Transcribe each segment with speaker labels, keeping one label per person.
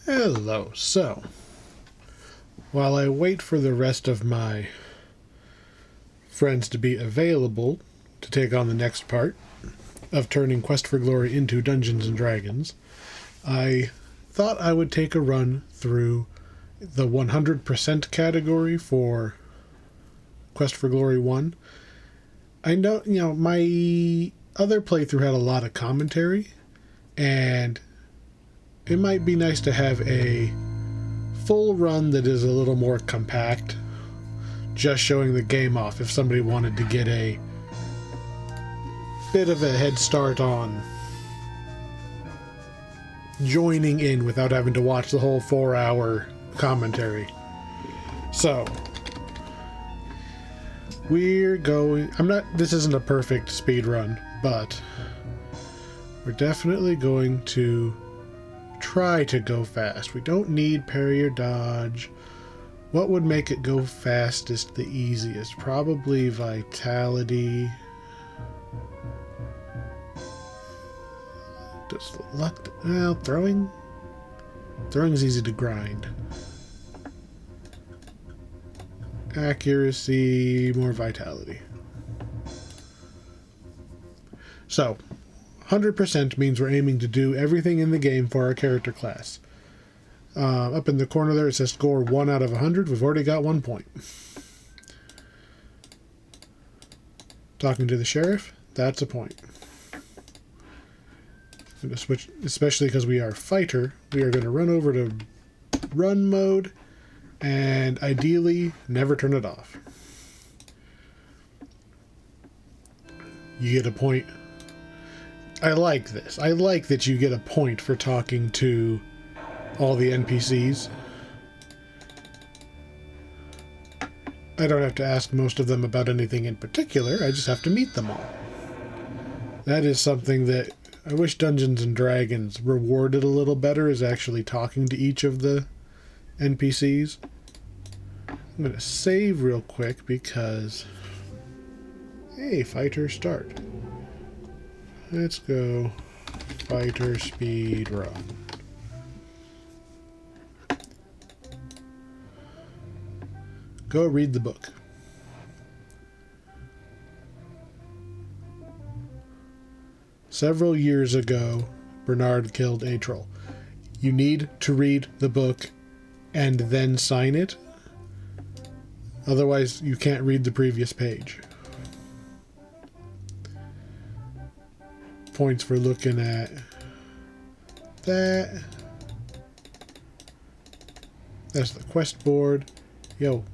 Speaker 1: Hello. So, while I wait for the rest of my friends to be available to take on the next part of turning Quest for Glory into Dungeons and Dragons, I thought I would take a run through the 100% category for Quest for Glory 1. I know, my other playthrough had a lot of commentary, and it might be nice to have a full run that is a little more compact, just showing the game off if somebody wanted to get a bit of a head start on joining in without having to watch the whole 4-hour commentary. So, we're going... this isn't a perfect speed run, but we're definitely going to try to go fast. We don't need parry or dodge. What would make it go fastest, the easiest? Probably vitality. Does luck... well, throwing? Throwing is easy to grind. Accuracy, more vitality. So, 100% means we're aiming to do everything in the game for our character class. Up in the corner there it says score 1 out of 100. We've already got 1 point. Talking to the sheriff, that's a point. I'm going to switch, especially because we are fighter, we are going to run over to run mode and ideally never turn it off. You get a point. I like this. I like that you get a point for talking to all the NPCs. I don't have to ask most of them about anything in particular. I just have to meet them all. That is something that I wish Dungeons and Dragons rewarded a little better, is actually talking to each of the NPCs. I'm going to save real quick because... hey, fighter start. Let's go fighter speed run. Go read the book. Several years ago, Bernard killed a troll. You need to read the book and then sign it. Otherwise, you can't read the previous page. Points for looking at that. That's the quest board. Yo.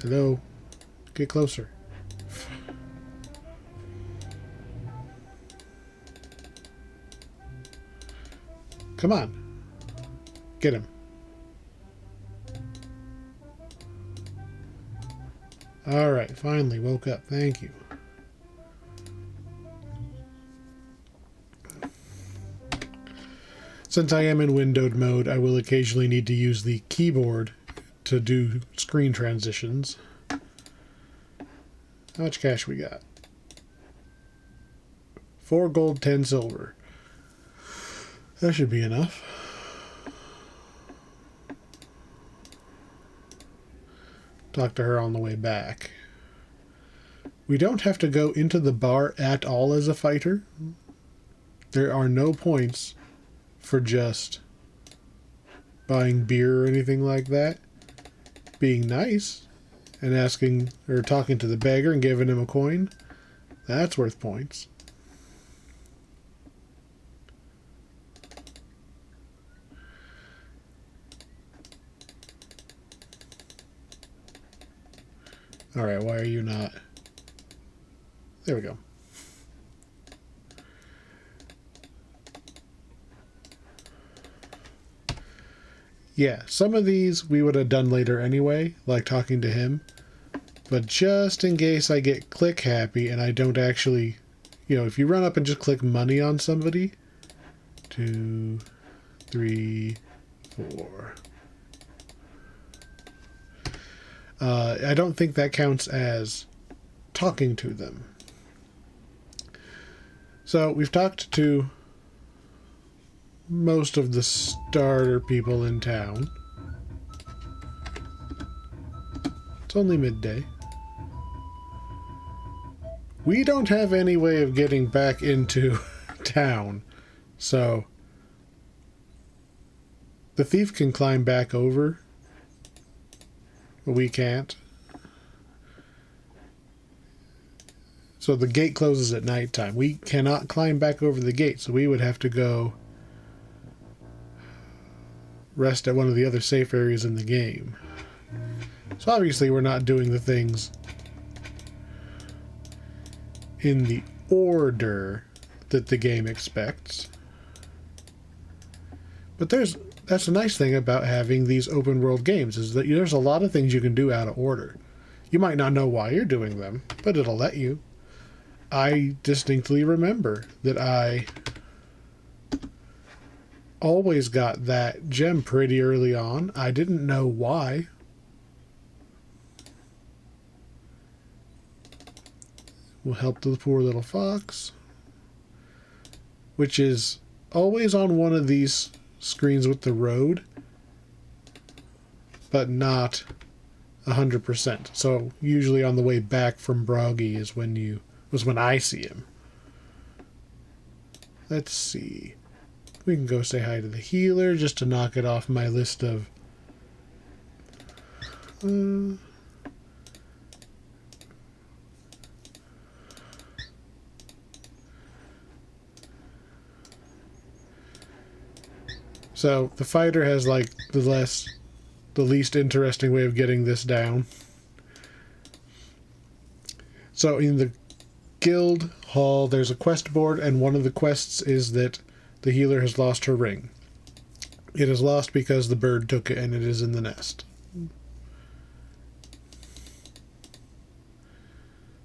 Speaker 1: Hello. Get closer. Come on. Get him. Alright, finally woke up. Thank you. Since I am in windowed mode, I will occasionally need to use the keyboard to do screen transitions. How much cash we got? 4 gold, 10 silver. That should be enough. Talk to her on the way back. We don't have to go into the bar at all as a fighter. There are no points for just buying beer or anything like that. Being nice and asking or talking to the beggar and giving him a coin, that's worth points. Alright, why are you not? There we go. Yeah, some of these we would have done later anyway, like talking to him. But just in case I get click happy and I don't actually... if you run up and just click money on somebody... 2, 3, 4... I don't think that counts as talking to them. So we've talked to most of the starter people in town. It's only midday. We don't have any way of getting back into town, so the thief can climb back over, but we can't. So the gate closes at nighttime. We cannot climb back over the gate, so we would have to go rest at one of the other safe areas in the game. So obviously we're not doing the things in the order that the game expects. But that's a nice thing about having these open world games, is that there's a lot of things you can do out of order. You might not know why you're doing them, but it'll let you. I distinctly remember that I always got that gem pretty early on. I didn't know why. Will help the poor little fox, which is always on one of these screens with the road, but not 100%. So usually on the way back from Broggy was when I see him. Let's see. We can go say hi to the healer just to knock it off my list of So the fighter has like the least interesting way of getting this down. So in the guild hall, there's a quest board, and one of the quests is that the healer has lost her ring. It is lost because the bird took it and it is in the nest.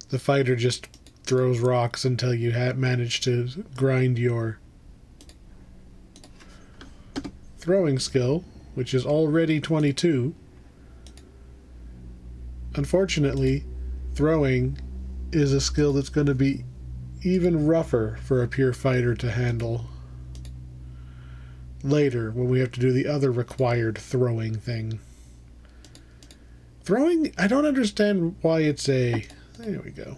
Speaker 1: The fighter just throws rocks until you manage to grind your throwing skill, which is already 22. Unfortunately, throwing is a skill that's going to be even rougher for a pure fighter to handle later when we have to do the other required throwing thing. Throwing, I don't understand why it's there we go.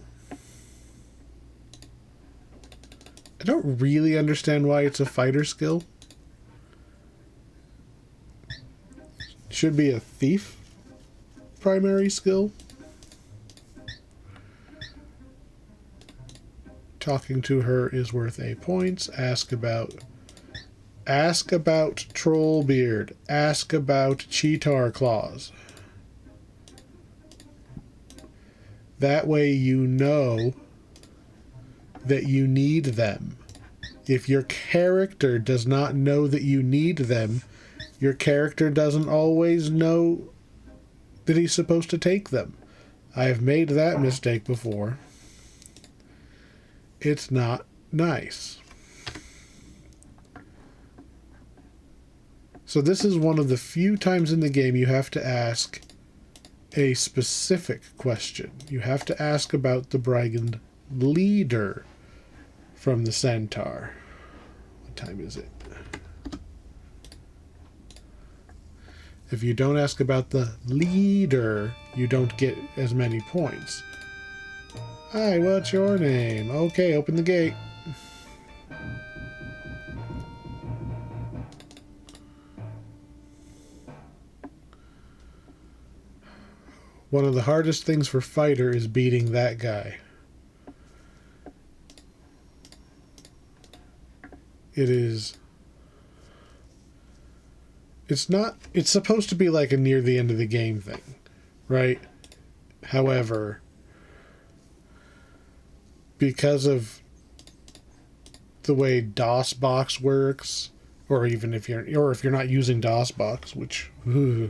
Speaker 1: I don't really understand why it's a fighter skill. Should be a thief primary skill. Talking to her is worth a point. Ask about Trollbeard. Ask about Cheetar Claws. That way you know that you need them. If your character does not know that you need them, your character doesn't always know that he's supposed to take them. I have made that mistake before. It's not nice. So this is one of the few times in the game you have to ask a specific question. You have to ask about the brigand leader from the centaur. What time is it? If you don't ask about the leader, you don't get as many points. Hi, what's your name? Okay, open the gate. One of the hardest things for fighter is beating that guy. It's supposed to be like a near the end of the game thing, right? However, because of the way DOSBox works, or even if you're not using DOSBox, which the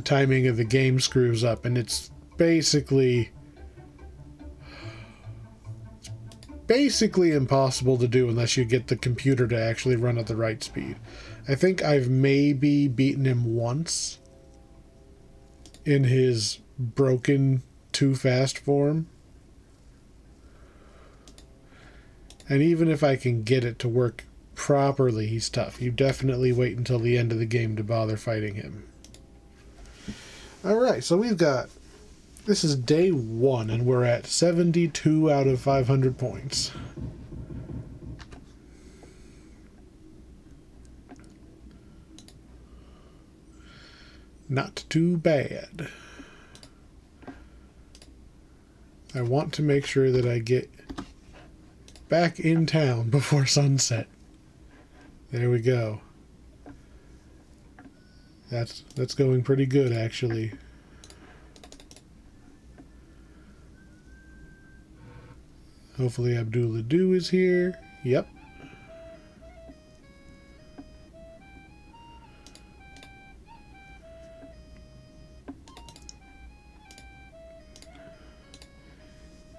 Speaker 1: timing of the game screws up, and it's basically impossible to do unless you get the computer to actually run at the right speed. I think I've maybe beaten him once in his broken too fast form. And even if I can get it to work properly, he's tough. You definitely wait until the end of the game to bother fighting him. Alright, so we've got... This is day 1, and we're at 72 out of 500 points. Not too bad. I want to make sure that I get back in town before sunset. There we go. That's going pretty good, actually. Hopefully Abdullah Do is here. Yep.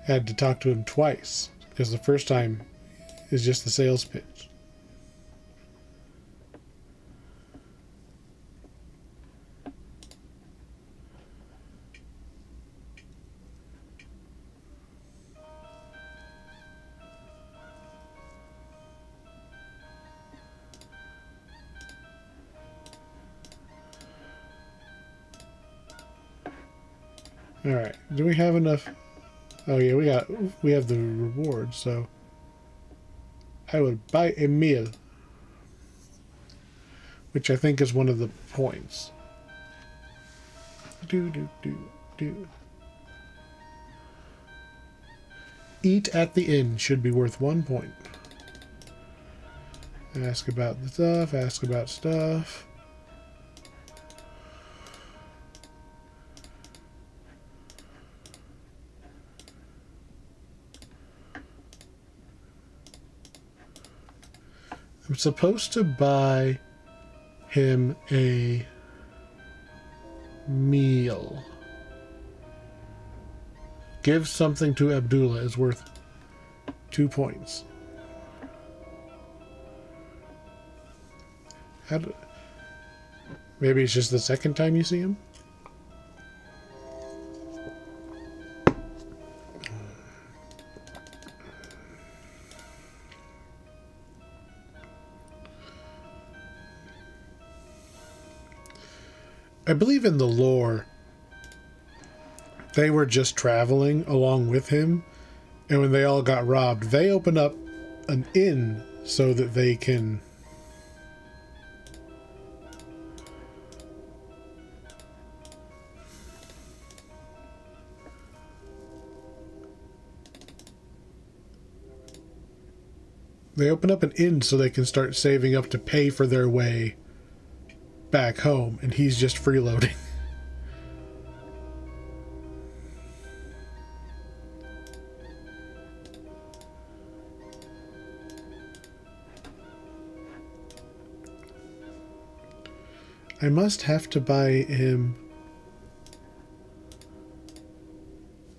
Speaker 1: Had to talk to him twice, because the first time is just the sales pitch. Alright, do we have enough? Oh yeah, we have the reward, so I will buy a meal, which I think is one of the points. Do. Eat at the inn should be worth 1 point. Ask about the stuff, ask about stuff. I'm supposed to buy him a meal. Give something to Abdullah is worth 2 points. Maybe it's just the second time you see him? I believe in the lore, they were just traveling along with him, and when they all got robbed, they open up an inn so that they can... They open up an inn so they can start saving up to pay for their way back home, and he's just freeloading. I must have to buy him...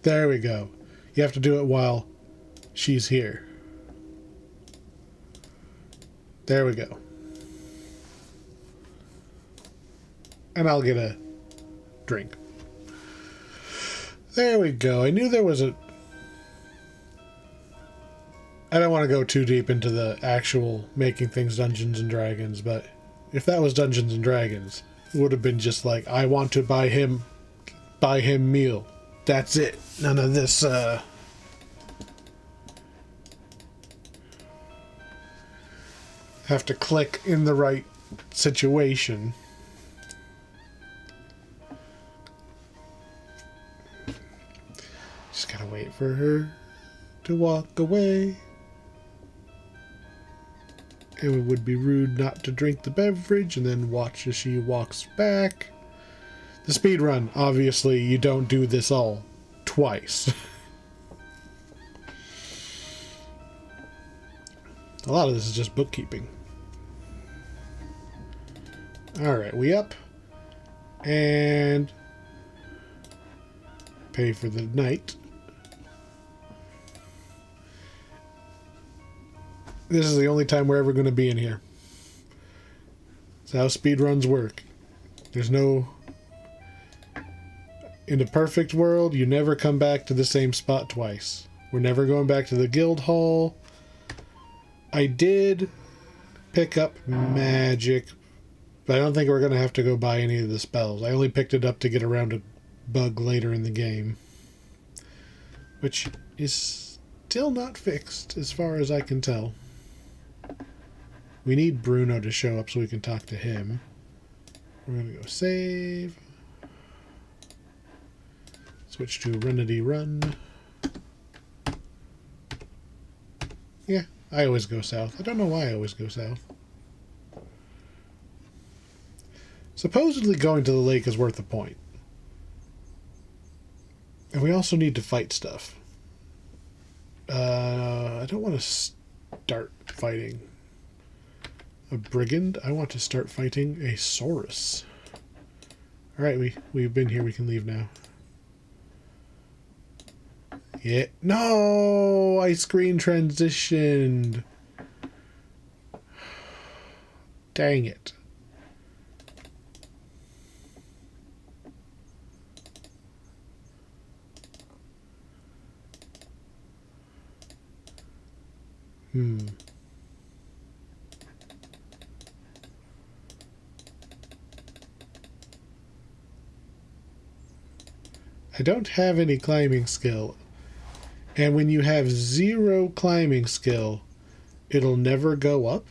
Speaker 1: There we go. You have to do it while she's here. There we go. And I'll get a drink. There we go. I knew there was a... I don't want to go too deep into the actual making things Dungeons and Dragons, but if that was Dungeons and Dragons, it would have been just like, I want to buy him meal. That's it. None of this, have to click in the right situation. Just gotta wait for her to walk away. And it would be rude not to drink the beverage and then watch as she walks back. The speed run, obviously, you don't do this all twice. A lot of this is just bookkeeping. Alright, we up. And pay for the night. This is the only time we're ever going to be in here. That's how speedruns work. There's no... In a perfect world, you never come back to the same spot twice. We're never going back to the guild hall. I did pick up magic, but I don't think we're going to have to go buy any of the spells. I only picked it up to get around a bug later in the game, which is still not fixed as far as I can tell. We need Bruno to show up so we can talk to him. We're going to go save. Switch to Runity Run. Yeah, I always go south. I don't know why I always go south. Supposedly going to the lake is worth a point. And we also need to fight stuff. I don't want to start fighting a brigand. I want to start fighting a Saurus. Alright, we've been here. We can leave now. Yeah. No! I screen transitioned. Dang it. I don't have any climbing skill. And when you have 0 climbing skill, it'll never go up.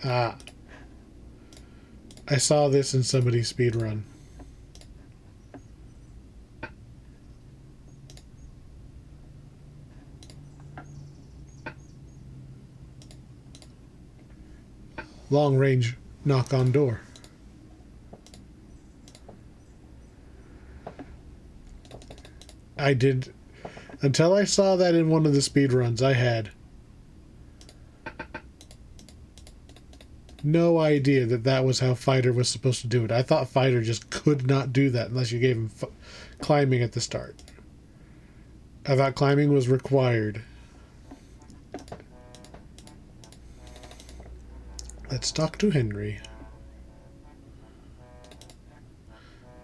Speaker 1: Ah. I saw this in somebody's speedrun. Long range knock on door. I did, until I saw that in one of the speedruns, I had no idea that that was how Fighter was supposed to do it. I thought Fighter just could not do that unless you gave him climbing at the start. I thought climbing was required. Let's talk to Henry.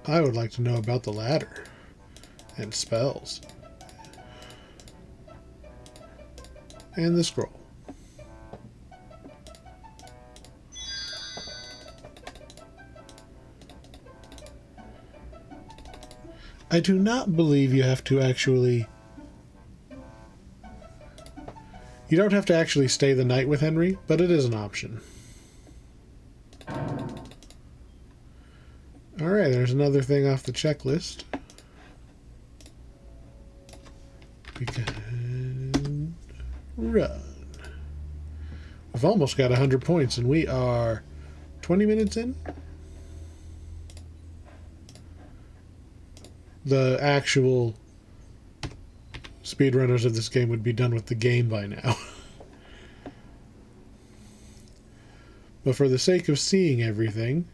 Speaker 1: I would like to know about the ladder and spells. And the scroll. I do not believe you have to actually... You don't have to actually stay the night with Henry, but it is an option. Alright, there's another thing off the checklist. We can run. We've almost got 100 points, and we are 20 minutes in. The actual speedrunners of this game would be done with the game by now. But for the sake of seeing everything,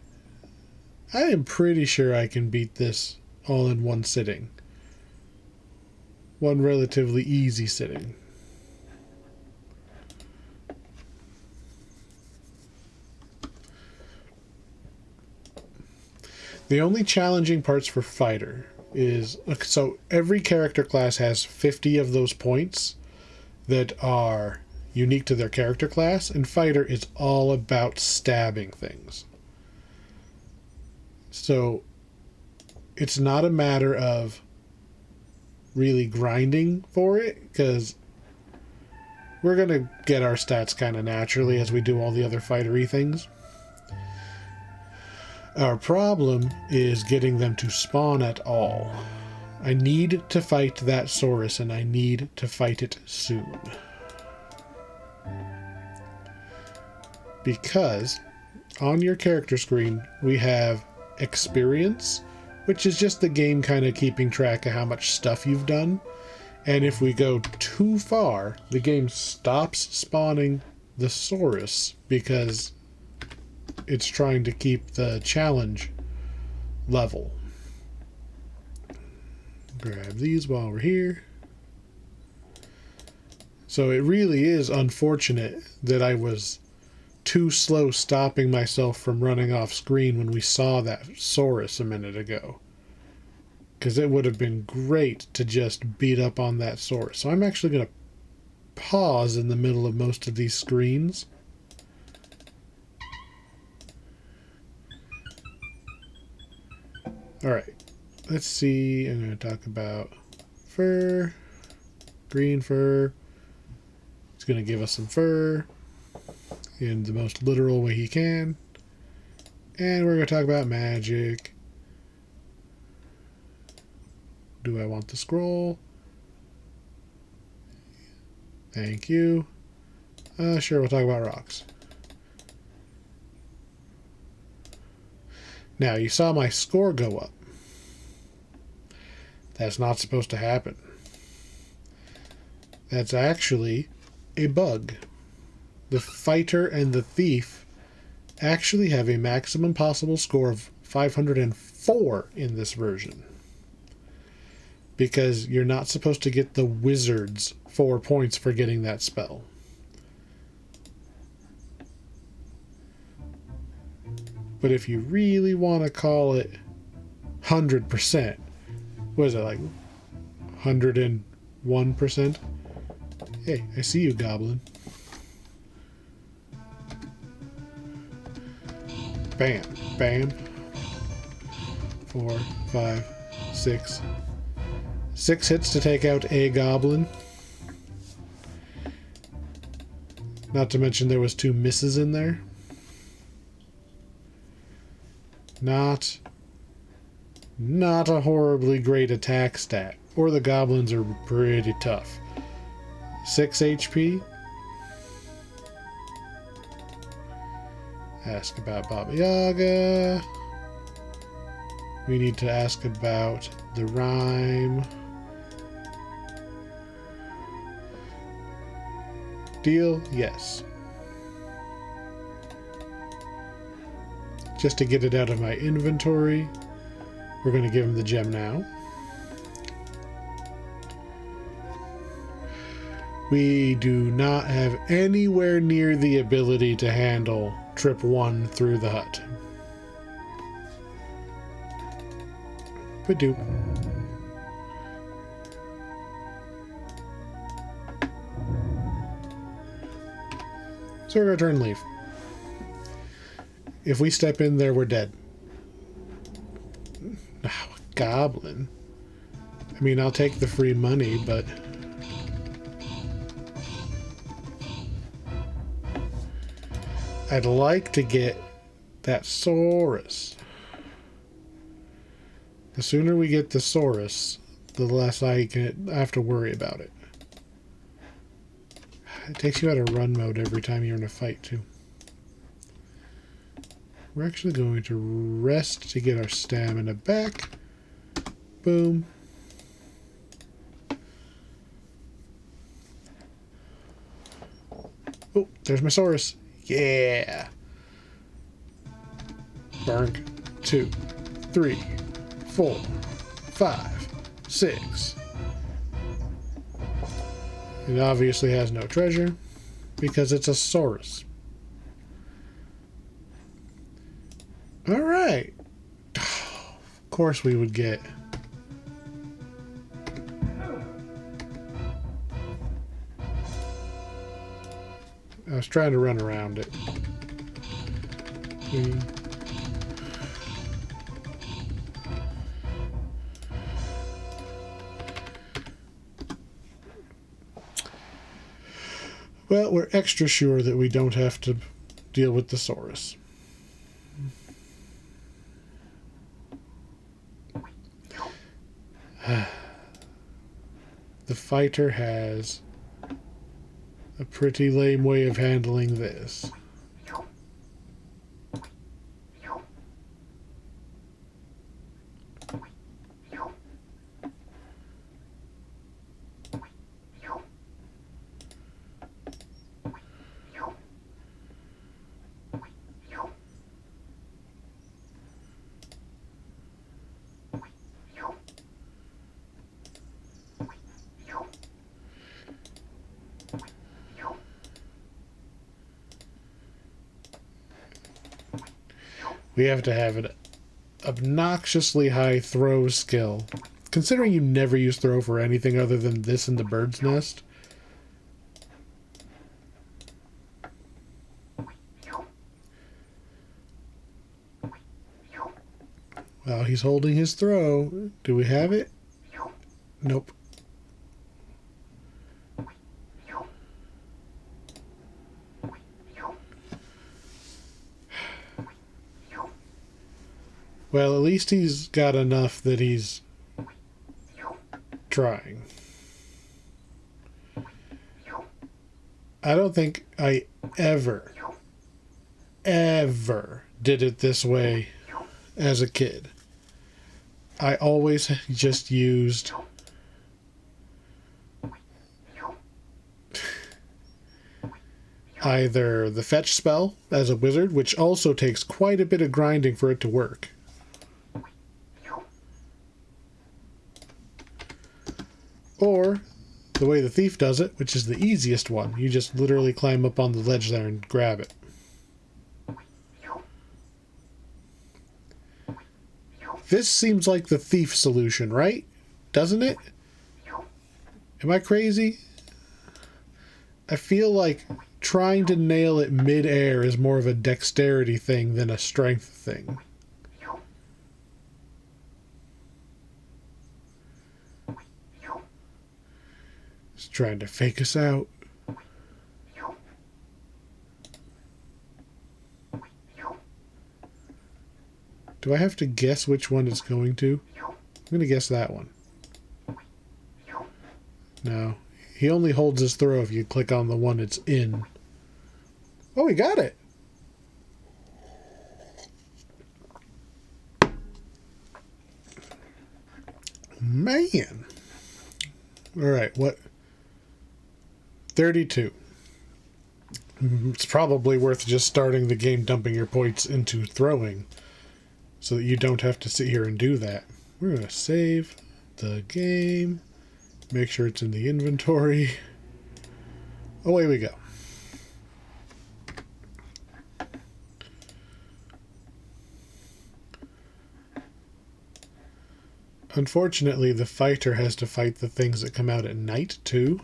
Speaker 1: I am pretty sure I can beat this all in one sitting. One relatively easy sitting. The only challenging parts for Fighter is, so every character class has 50 of those points that are unique to their character class, and Fighter is all about stabbing things. So it's not a matter of really grinding for it, because we're going to get our stats kind of naturally as we do all the other fighter-y things. Our problem is getting them to spawn at all. I need to fight that Saurus, and I need to fight it soon. Because on your character screen, we have experience, which is just the game kind of keeping track of how much stuff you've done. And if we go too far, the game stops spawning the Saurus because it's trying to keep the challenge level. Grab these while we're here. So it really is unfortunate that I was too slow stopping myself from running off screen when we saw that Saurus a minute ago. Because it would have been great to just beat up on that Saurus. So I'm actually going to pause in the middle of most of these screens. Alright, let's see. I'm going to talk about fur, green fur. He's going to give us some fur in the most literal way he can. And we're going to talk about magic. Do I want the scroll? Thank you. Sure, we'll talk about rocks. Now, you saw my score go up. That's not supposed to happen. That's actually a bug. The fighter and the thief actually have a maximum possible score of 504 in this version. Because you're not supposed to get the wizard's 4 points for getting that spell. But if you really want to call it 100%, what is it, like 101%? Hey, I see you, goblin. Bam, bam. 4, 5, 6. 6 hits to take out a goblin. Not to mention there was 2 misses in there. Not a horribly great attack stat. Or the goblins are pretty tough. 6 HP. Ask about Baba Yaga. We need to ask about the rhyme. Deal? Yes. Just to get it out of my inventory, we're going to give him the gem now. We do not have anywhere near the ability to handle trip 1 through the hut. Ba-doop. So we're going to turn and leave. If we step in there, we're dead. Oh, a goblin. I mean, I'll take the free money, but... I'd like to get that Saurus. The sooner we get the Saurus, the less I have to worry about it. It takes you out of run mode every time you're in a fight, too. We're actually going to rest to get our stamina back. Boom. Oh, there's my Saurus. Yeah. Burn. 2, 3, 4, 5, 6. It obviously has no treasure because it's a Saurus. Alright. Of course we would get... I was trying to run around it. Well, we're extra sure that we don't have to deal with the Saurus. The fighter has a pretty lame way of handling this. We have to have an obnoxiously high throw skill. Considering you never use throw for anything other than this and the bird's nest. Well, he's holding his throw. Do we have it? Nope. Well, at least he's got enough that he's trying. I don't think I ever did it this way as a kid. I always just used either the fetch spell as a wizard, which also takes quite a bit of grinding for it to work, or the way the thief does it, which is the easiest one. You just literally climb up on the ledge there and grab it. This seems like the thief solution, right? Doesn't it? Am I crazy? I feel like trying to nail it mid-air is more of a dexterity thing than a strength thing. He's trying to fake us out. Do I have to guess which one it's going to? I'm going to guess that one. No. He only holds his throw if you click on the one it's in. Oh, he got it! Man! Alright, what? 32. It's probably worth just starting the game dumping your points into throwing, so that you don't have to sit here and do that. We're going to save the game. Make sure it's in the inventory. Away we go. Unfortunately, the fighter has to fight the things that come out at night, too.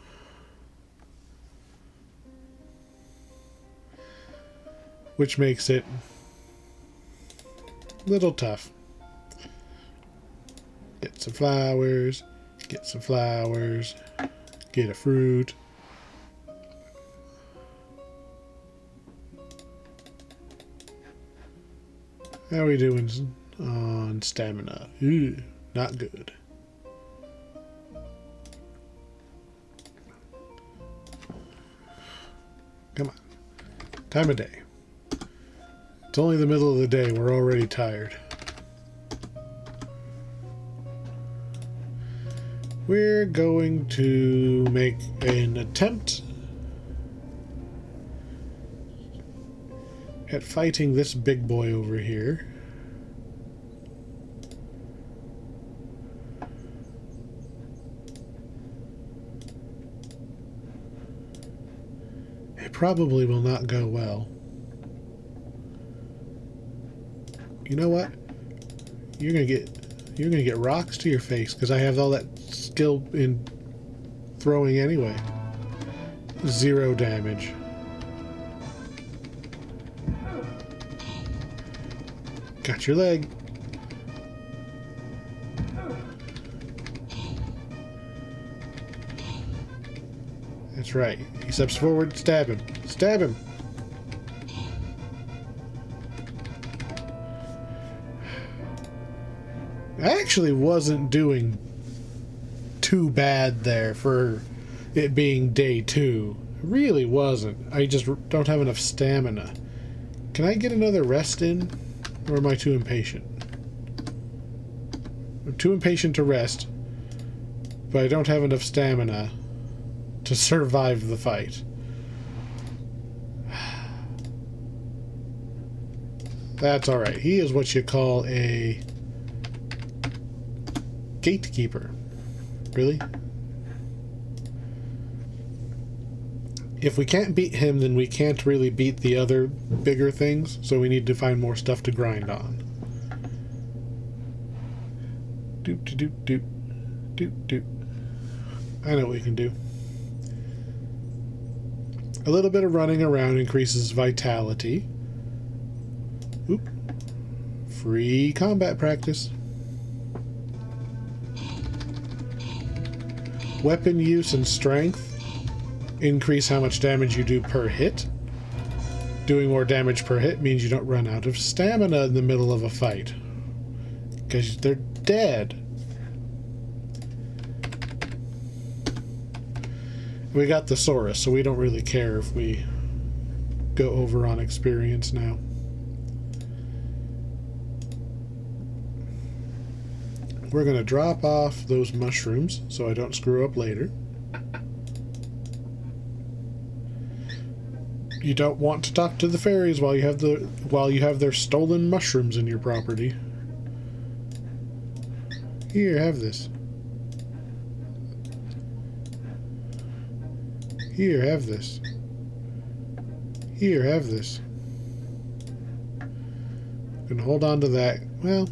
Speaker 1: Which makes it little tough. Get some flowers, get some flowers, get a fruit. How are we doing on stamina? Ooh, not good. Come on. Time of day. It's only the middle of the day. We're already tired. We're going to make an attempt at fighting this big boy over here. It probably will not go well. You know what? You're gonna get rocks to your face because I have all that skill in throwing anyway. 0 damage. Got your leg. That's right. He steps forward, stab him. Stab him! I actually wasn't doing too bad there for it being day 2. It really wasn't. I just don't have enough stamina. Can I get another rest in? Or am I too impatient? I'm too impatient to rest, but I don't have enough stamina to survive the fight. That's alright. He is what you call a gatekeeper. Really? If we can't beat him, then we can't really beat the other bigger things, so we need to find more stuff to grind on. Doop, doop, doop, doop, doop. I know what we can do. A little bit of running around increases vitality. Oop. Free combat practice. Weapon use and strength increase how much damage you do per hit. Doing more damage per hit means you don't run out of stamina in the middle of a fight, because they're dead. We got Thesaurus, so we don't really care if we go over on experience now. We're going to drop off those mushrooms so I don't screw up later. You don't want to talk to the fairies while you have their stolen mushrooms in your property. Here, have this. Here, have this. Here, have this. Gonna hold on to that. Well,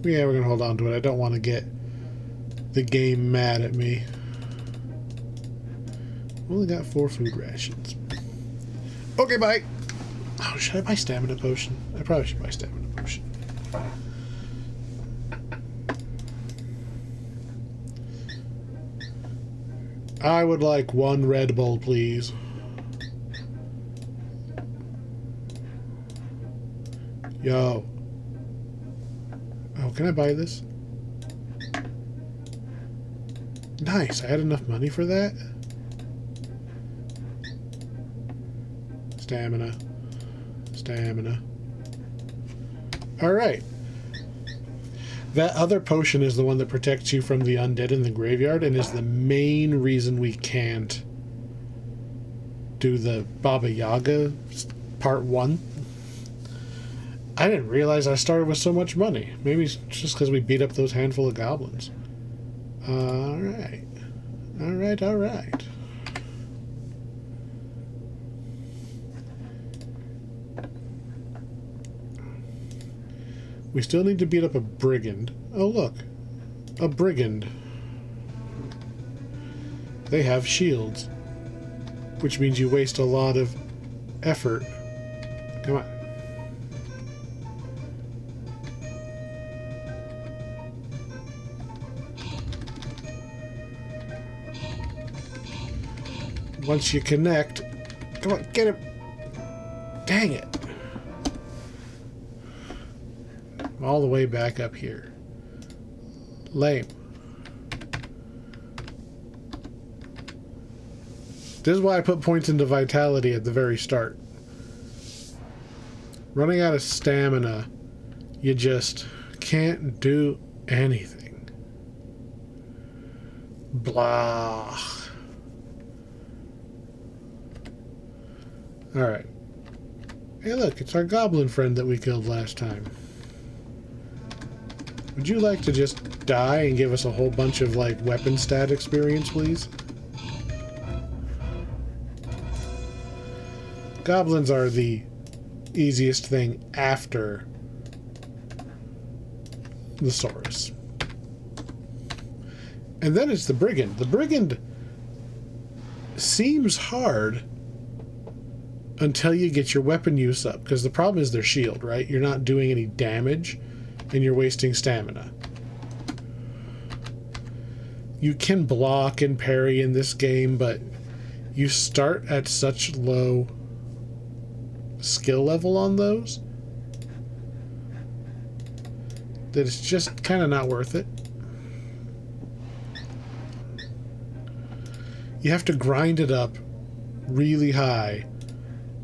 Speaker 1: yeah, we're gonna hold on to it. I don't want to get the game mad at me. Only got 4 food rations. Okay, bye. Oh, should I buy stamina potion? I probably should buy stamina potion. I would like 1 Red Bull, please. Yo. Oh, can I buy this? Nice. I had enough money for that. Stamina. Stamina. Alright. That other potion is the one that protects you from the undead in the graveyard and is the main reason we can't do the Baba Yaga part 1. I didn't realize I started with so much money. Maybe it's just because we beat up those handful of goblins. Alright. Alright, alright. We still need to beat up a brigand. Oh, look. A brigand. They have shields. Which means you waste a lot of effort. Come on. Once you connect... Come on, get him! Dang it! All the way back up here. Lame. This is why I put points into vitality at the very start. Running out of stamina, you just can't do anything. Blah. Alright. Hey look, it's our goblin friend that we killed last time. Would you like to just die and give us a whole bunch of, like, weapon stat experience, please? Goblins are the easiest thing after the Saurus. And then it's the brigand. The brigand seems hard until you get your weapon use up, because the problem is their shield, right? You're not doing any damage, and you're wasting stamina. You can block and parry in this game, but you start at such low skill level on those that it's just kind of not worth it. You have to grind it up really high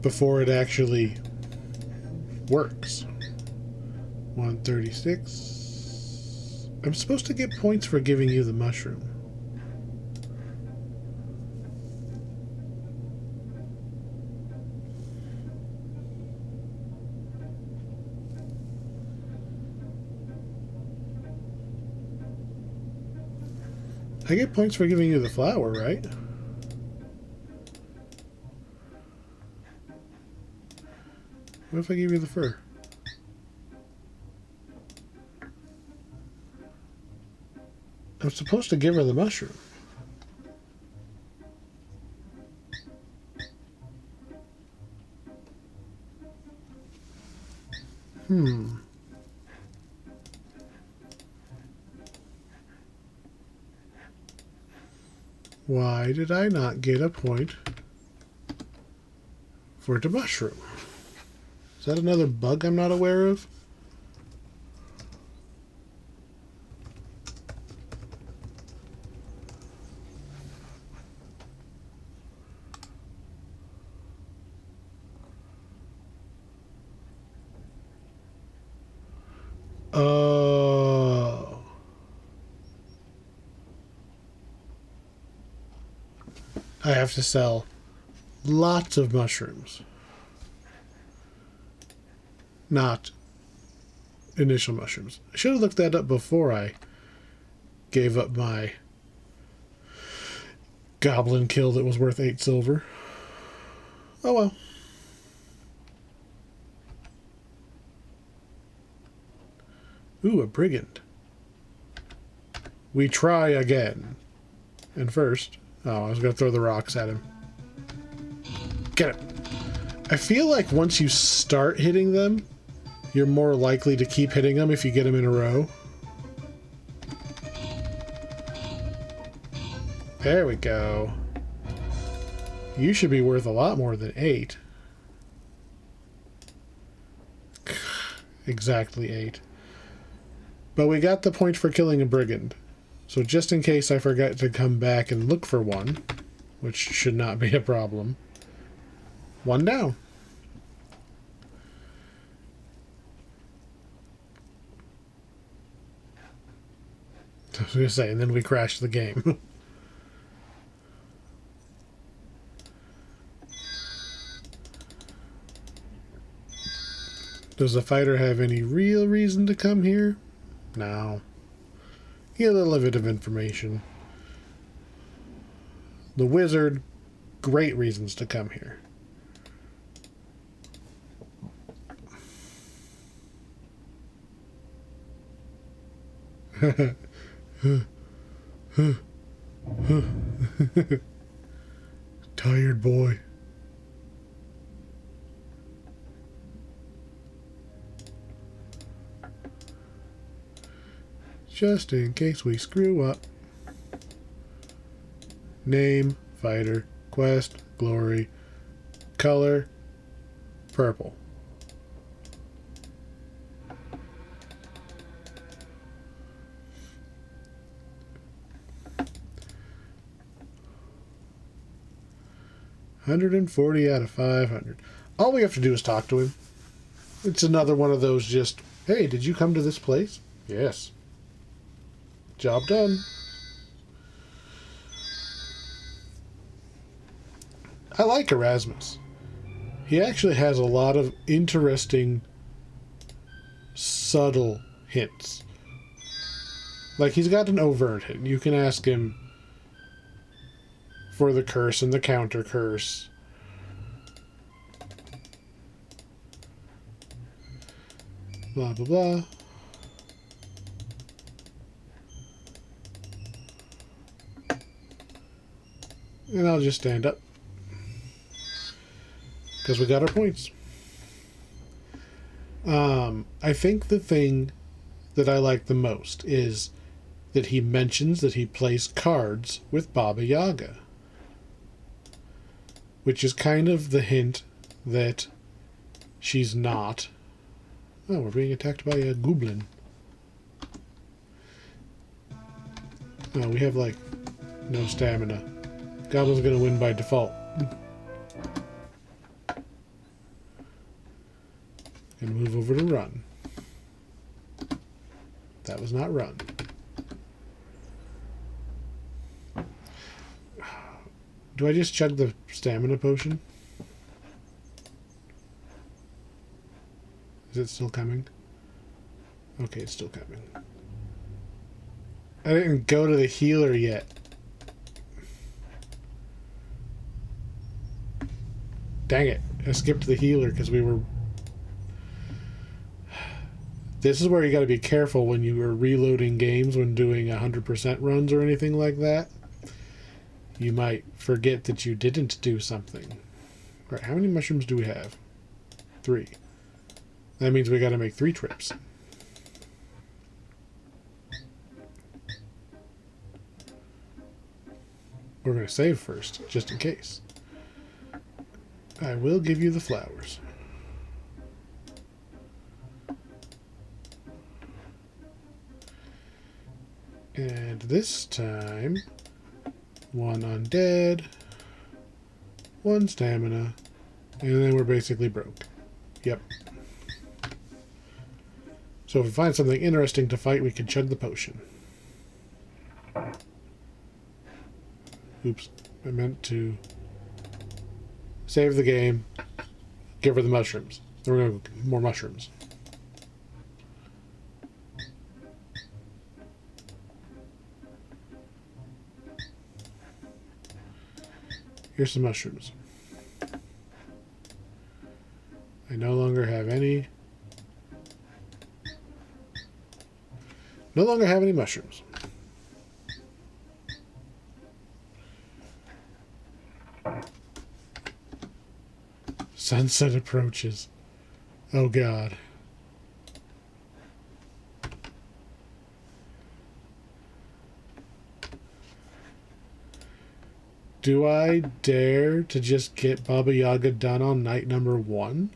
Speaker 1: before it actually works. 136. I'm supposed to get points for giving you the mushroom. I get points for giving you the flower, right? What if I give you the fur? I'm supposed to give her the mushroom. Why did I not get a point for the mushroom? Is that another bug I'm not aware of? Oh. I have to sell lots of mushrooms. Not initial mushrooms. I should have looked that up before I gave up my goblin kill that was worth 8 silver. Oh well. Ooh, a brigand. We try again. And first... Oh, I was going to throw the rocks at him. Get him. I feel like once you start hitting them, you're more likely to keep hitting them if you get them in a row. There we go. You should be worth a lot more than 8. Exactly 8. But we got the point for killing a brigand. So just in case I forget to come back and look for one, which should not be a problem, 1 down. I was going to say, and then we crashed the game. Does the fighter have any real reason to come here? No. Get a little bit of information. The wizard, great reasons to come here. Tired boy. Just in case we screw up. Name, fighter, quest, glory, color, purple. $140 out of 500. All we have to do is talk to him. It's another one of those just, hey, did you come to this place? Yes. Job done. I like Erasmus. He actually has a lot of interesting, subtle hints. Like, he's got an overt hint. You can ask him for the curse and the counter curse. Blah, blah, blah. And I'll just stand up. Because we got our points. I think the thing that I like the most is that he mentions that he plays cards with Baba Yaga. Which is kind of the hint that she's not. Oh, we're being attacked by a goblin. Oh, we have, like, no stamina. Goblin's gonna win by default. And move over to run. That was not run. Do I just chug the stamina potion? Is it still coming? Okay, it's still coming. I didn't go to the healer yet. Dang it. I skipped the healer because we were This is where you got to be careful when you are reloading games when doing 100% runs or anything like that. You might forget that you didn't do something. All right, how many mushrooms do we have? 3. That means we got to make 3 trips. We're going to save first, just in case. I will give you the flowers. And this time, 1 undead, 1 stamina, and then we're basically broke. Yep. So if we find something interesting to fight, we can chug the potion. Oops, I meant to save the game, give her the mushrooms. Then we're going to go more mushrooms. Here's some mushrooms. I no longer have any. No longer have any mushrooms. Sunset approaches. Oh God. Do I dare to just get Baba Yaga done on night number 1?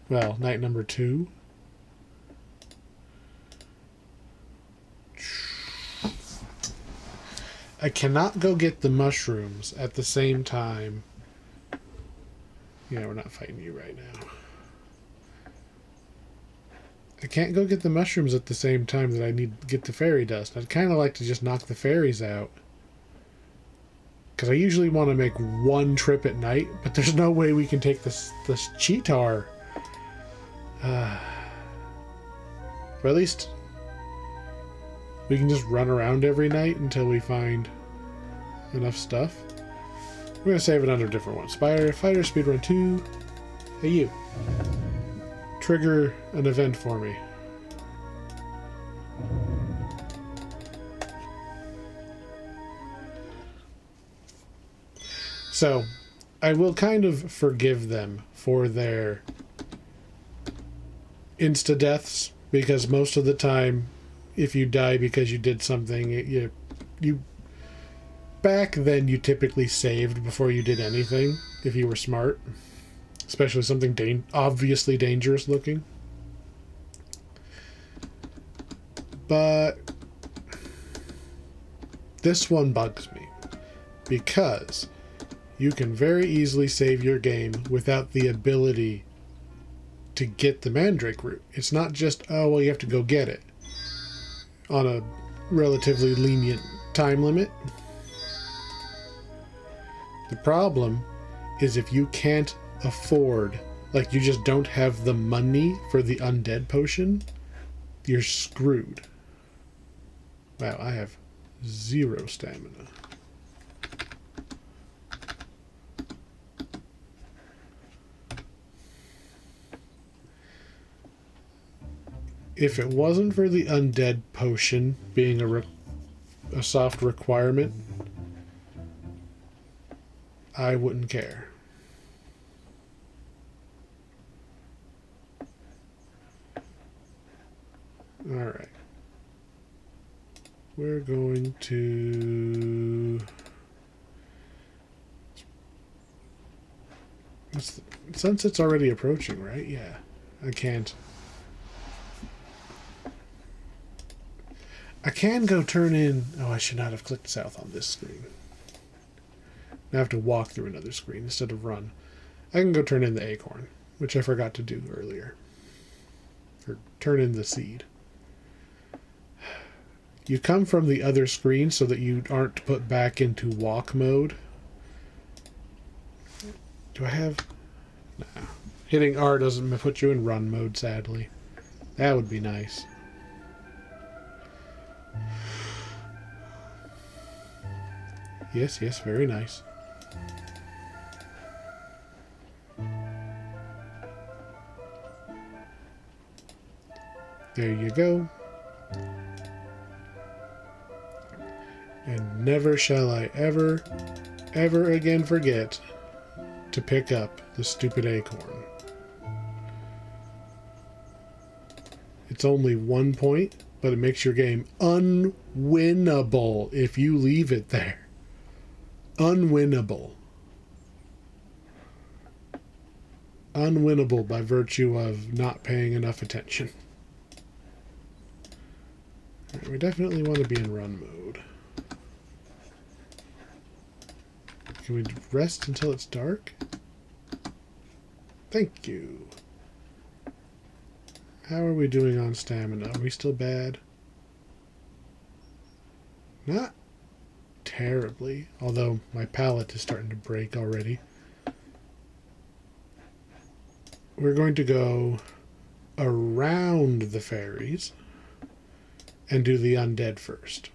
Speaker 1: Well, night number 2. I cannot go get the mushrooms at the same time. Yeah, we're not fighting you right now. I can't go get the mushrooms at the same time that I need to get the fairy dust. I'd kind of like to just knock the fairies out. Because I usually want to make 1 trip at night, but there's no way we can take this cheetar. Or at least we can just run around every night until we find enough stuff. We're going to save it under a different one. Fighter speedrun 2. Hey, you. Trigger an event for me. So, I will kind of forgive them for their insta-deaths, because most of the time, if you die because you did something, you back then you typically saved before you did anything, if you were smart. Especially something obviously dangerous looking. But this one bugs me, because you can very easily save your game without the ability to get the Mandrake root. It's not just, oh, well, you have to go get it on a relatively lenient time limit. The problem is if you can't afford, like you just don't have the money for the undead potion, you're screwed. Wow, I have 0 stamina. If it wasn't for the undead potion being a soft requirement, I wouldn't care. Alright. We're going to... Sunset's already approaching, right? Yeah. I can't... I can go turn in... Oh, I should not have clicked south on this screen. I have to walk through another screen instead of run. I can go turn in the acorn, which I forgot to do earlier. Or turn in the seed. You come from the other screen so that you aren't put back into walk mode. Do I have... Nah. Hitting R doesn't put you in run mode, sadly. That would be nice. Yes, yes, very nice. There you go. And never shall I ever again forget to pick up the stupid acorn. It's only 1 point, but it makes your game unwinnable if you leave it there. Unwinnable. Unwinnable by virtue of not paying enough attention. Right, we definitely want to be in run mode. Can we rest until it's dark? Thank you. How are we doing on stamina? Are we still bad? Not terribly, although my palate is starting to break already. We're going to go around the fairies and do the undead first,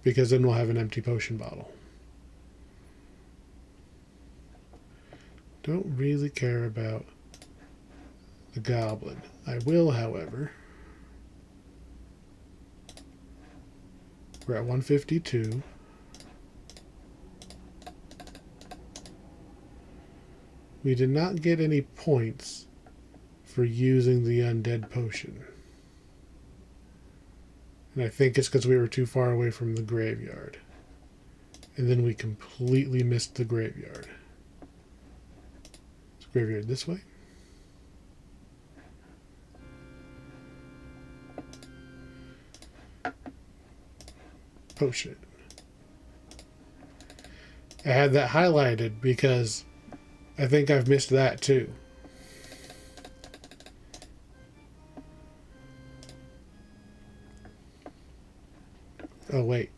Speaker 1: because then we'll have an empty potion bottle. Don't really care about the goblin. I will, however. We're at 152. We did not get any points for using the undead potion. And I think it's because we were too far away from the graveyard. And then we completely missed the graveyard. Is the graveyard this way? Potion. I had that highlighted because I think I've missed that too. Oh, wait.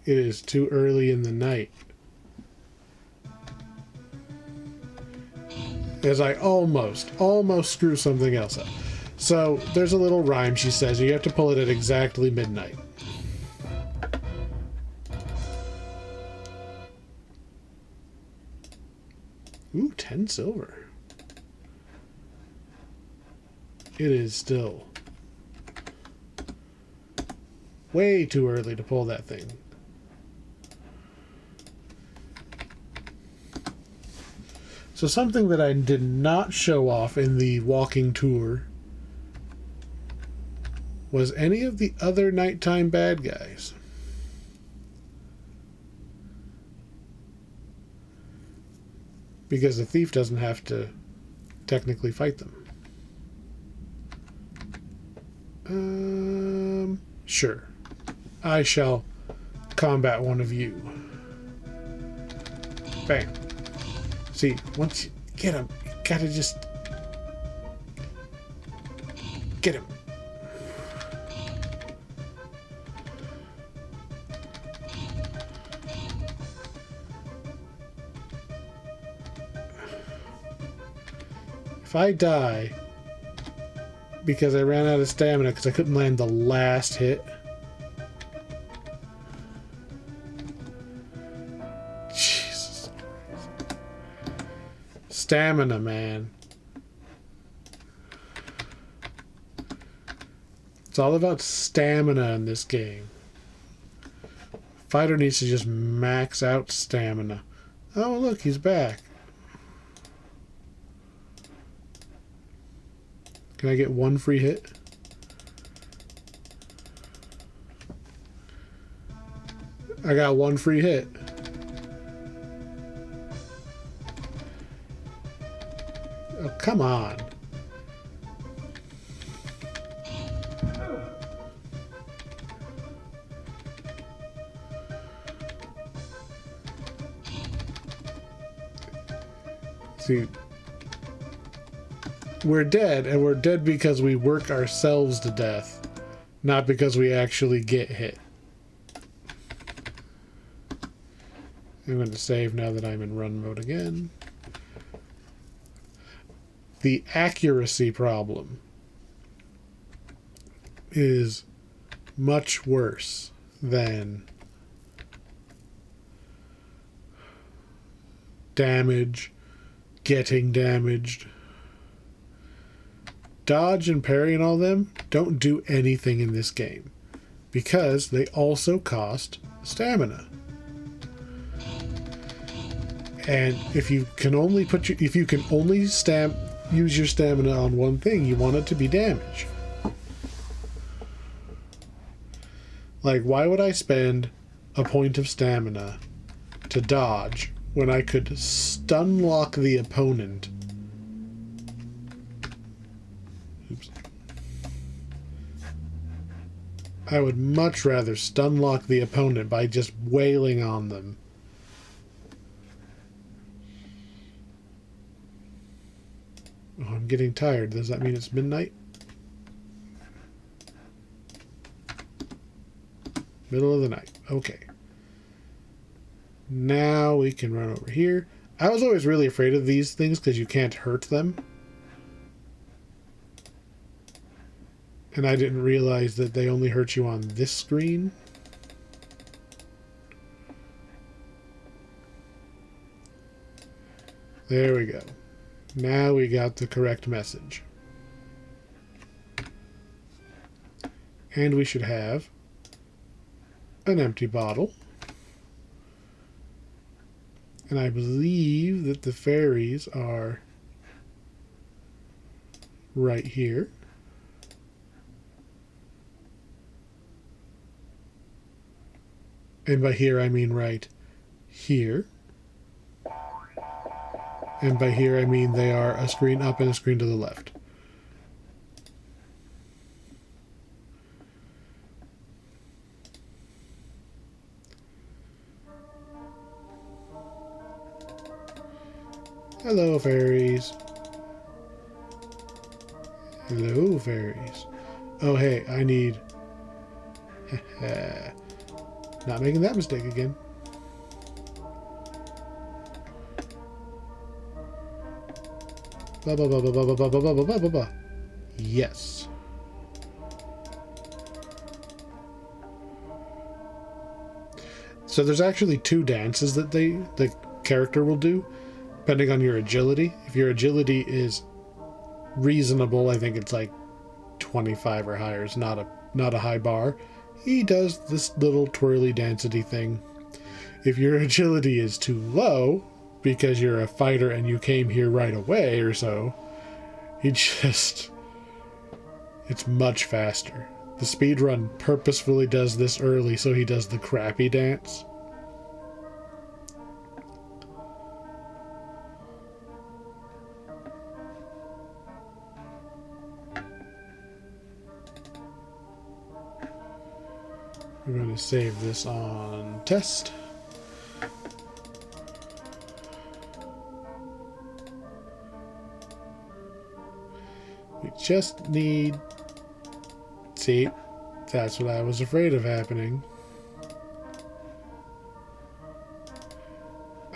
Speaker 1: It is too early in the night. As I almost screw something else up. So, there's a little rhyme she says. You have to pull it at exactly midnight. Ooh, 10 silver. It is still way too early to pull that thing. So something that I did not show off in the walking tour was any of the other nighttime bad guys. Because the thief doesn't have to technically fight them. Sure. I shall combat one of you. Bam. See, once you get him, you gotta just get him. If I die because I ran out of stamina because I couldn't land the last hit, Jesus, stamina, man. It's all about stamina in this game. Fighter needs to just max out stamina. Oh, look, he's back. Can I get one free hit? I got one free hit. Oh, come on. See, we're dead, and we're dead because we work ourselves to death, not because we actually get hit. I'm going to save now that I'm in run mode again. The accuracy problem is much worse than damage, getting damaged. Dodge and parry and all them don't do anything in this game because they also cost stamina. And if you can only use your stamina on one thing, you want it to be damage. Like, why would I spend a point of stamina to dodge when I could stun lock the opponent? Oops. I would much rather stun lock the opponent by just wailing on them. Oh, I'm getting tired. Does that mean it's midnight? Middle of the night. Okay. Now we can run over here. I was always really afraid of these things because you can't hurt them. And I didn't realize that they only hurt you on this screen. There we go. Now we got the correct message. And we should have an empty bottle. And I believe that the fairies are right here. And by here I mean right here. And by here I mean they are a screen up and a screen to the left. Hello, fairies. Hello, fairies. Oh, hey, I need... Not making that mistake again. Ba ba ba ba ba ba ba ba ba ba ba ba. Yes. So there's actually two dances that the character will do, depending on your agility. If your agility is reasonable, I think it's like 25 or higher. It's not a high bar. He does this little twirly dancity thing. If your agility is too low, because you're a fighter and you came here right away or so, it's much faster. The speedrun purposefully does this early so he does the crappy dance. We're going to save this on test. We just need... See, that's what I was afraid of happening.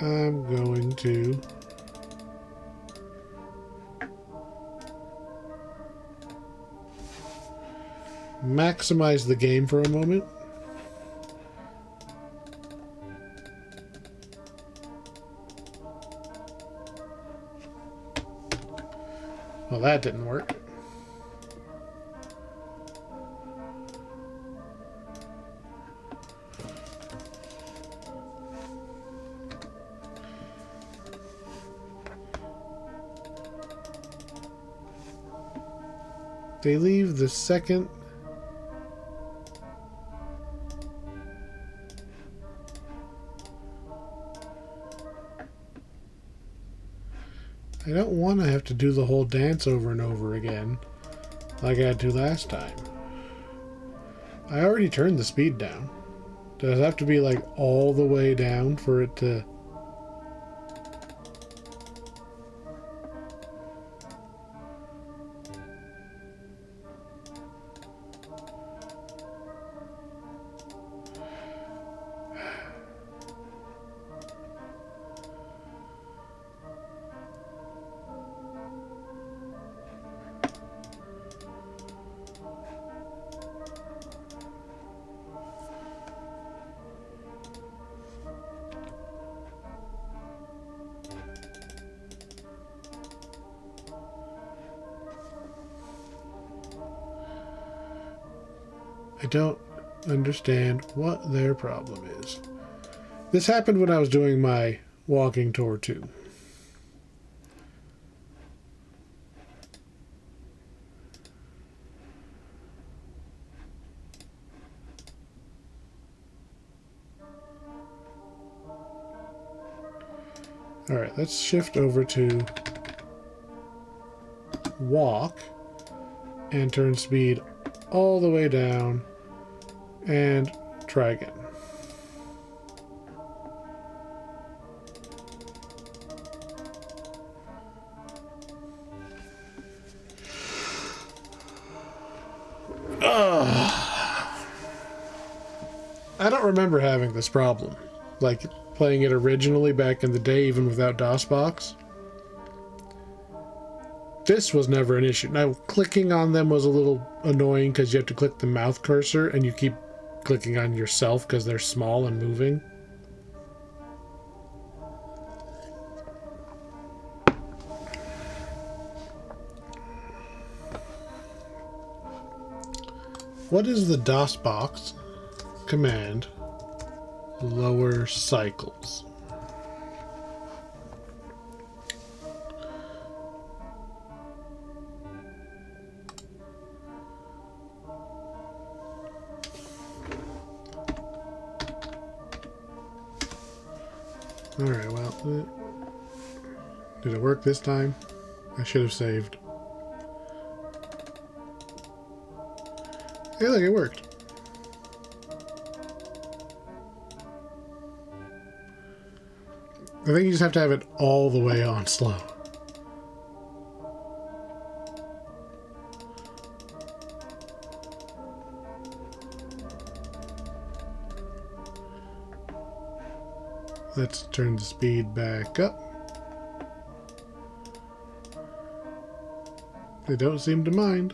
Speaker 1: I'm going to... maximize the game for a moment. Well, that didn't work. They leave the second... I don't want to have to do the whole dance over and over again, like I had to last time. I already turned the speed down. Does it have to be like all the way down for it to... I don't understand what their problem is. This happened when I was doing my walking tour too. Alright, let's shift over to walk and turn speed all the way down and try again. I don't remember having this problem. Like, playing it originally back in the day, even without DOSBox. This was never an issue. Now, clicking on them was a little annoying because you have to click the mouth cursor and you keep clicking on yourself because they're small and moving. What is the DOSBox command? Lower cycles. Alright, well, did it work this time? I should have saved. Hey, look, it worked. I think you just have to have it all the way on slow. Let's turn the speed back up. They don't seem to mind.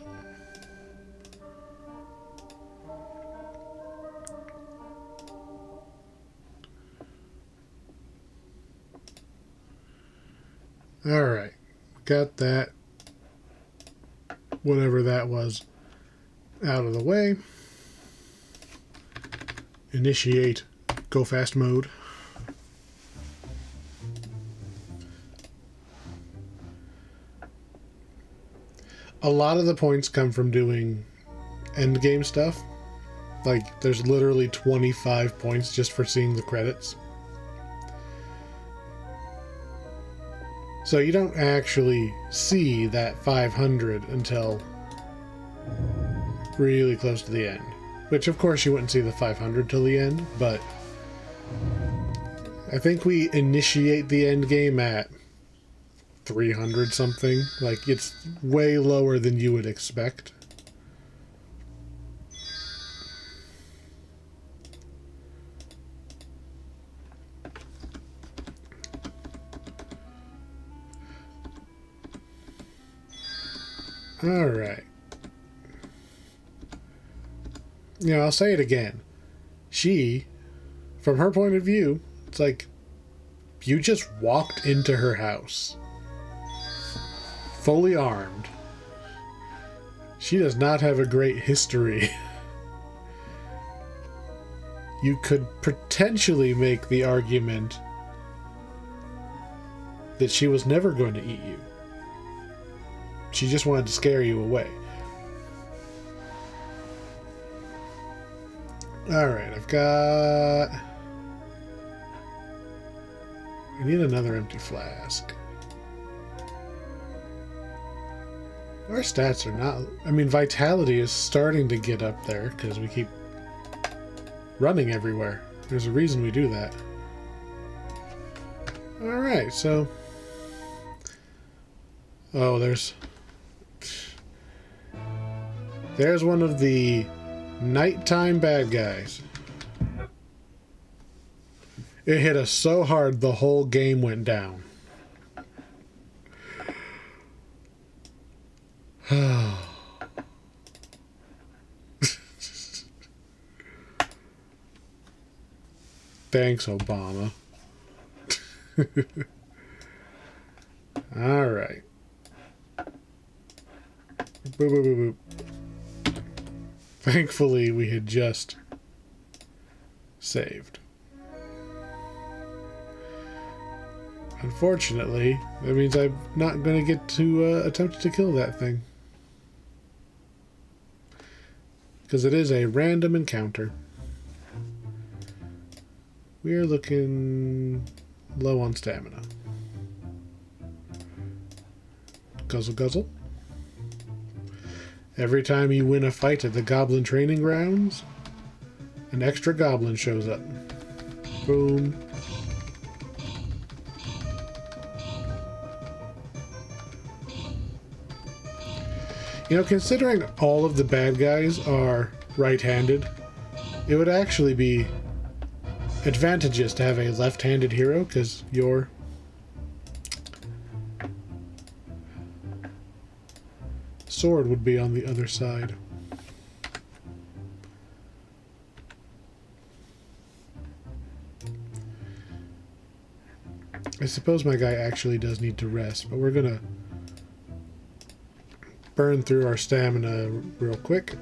Speaker 1: Alright, got that, whatever that was, out of the way. Initiate go fast mode. A lot of the points come from doing endgame stuff. Like, there's literally 25 points just for seeing the credits. So you don't actually see that 500 until really close to the end. Which, of course, you wouldn't see the 500 till the end, but I think we initiate the end game at 300 something. Like, it's way lower than you would expect. Alright. You know, I'll say it again. She, from her point of view, it's like, you just walked into her house. Fully armed. She does not have a great history. You could potentially make the argument that she was never going to eat you. She just wanted to scare you away. Alright, I've got... I need another empty flask. Our stats are not... I mean, vitality is starting to get up there because we keep running everywhere. There's a reason we do that. Alright, so... Oh, there's one of the nighttime bad guys. It hit us so hard the whole game went down. Thanks, Obama. All right. Boop, boop, boop, boop. Thankfully, we had just saved. Unfortunately, that means I'm not going to get to attempt to kill that thing. Because it is a random encounter. We are looking low on stamina. Guzzle, guzzle. Every time you win a fight at the Goblin Training Grounds, an extra goblin shows up. Boom. You know, considering all of the bad guys are right-handed, it would actually be advantageous to have a left-handed hero, because your sword would be on the other side. I suppose my guy actually does need to rest, but we're gonna burn through our stamina real quick.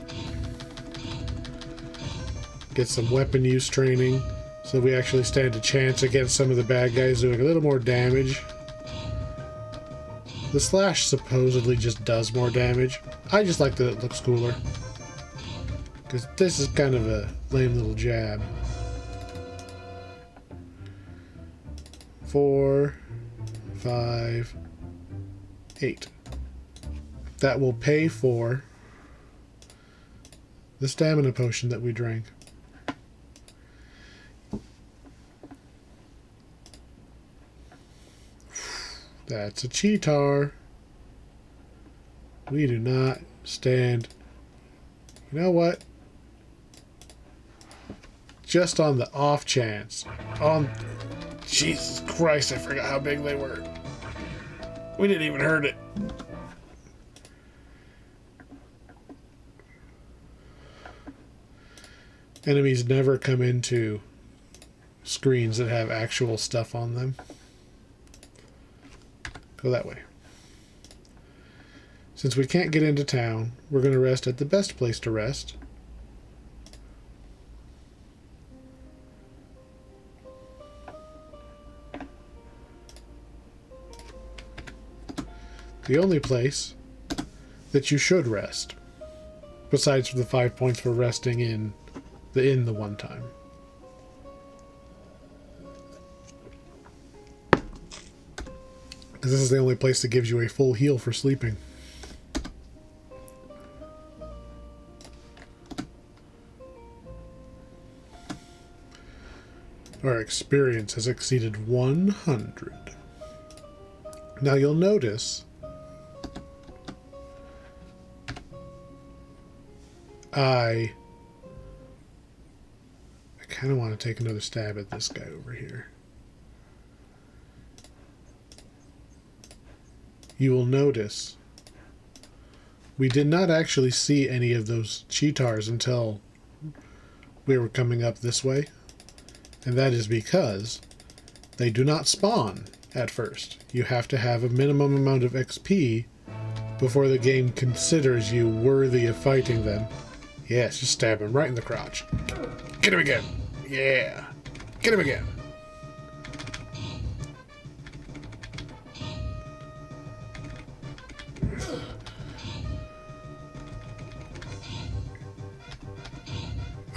Speaker 1: Get some weapon use training so we actually stand a chance against some of the bad guys doing a little more damage. The slash supposedly just does more damage. I just like that it looks cooler, because this is kind of a lame little jab. 4, 5, 8. That will pay for the stamina potion that we drank. That's a cheetar. We do not stand. You know what? Just on the off chance. Jesus Christ, I forgot how big they were. We didn't even hurt it. Enemies never come into screens that have actual stuff on them. Go that way. Since we can't get into town, we're going to rest at the best place to rest. The only place that you should rest, besides for the 5 points for resting in the inn the one time. Because this is the only place that gives you a full heal for sleeping. Our experience has exceeded 100. Now you'll notice I kind of want to take another stab at this guy over here. You will notice we did not actually see any of those cheetars until we were coming up this way. And that is because they do not spawn at first. You have to have a minimum amount of XP before the game considers you worthy of fighting them. Yes, just stab him right in the crotch. Get him again. Yeah. Get him again.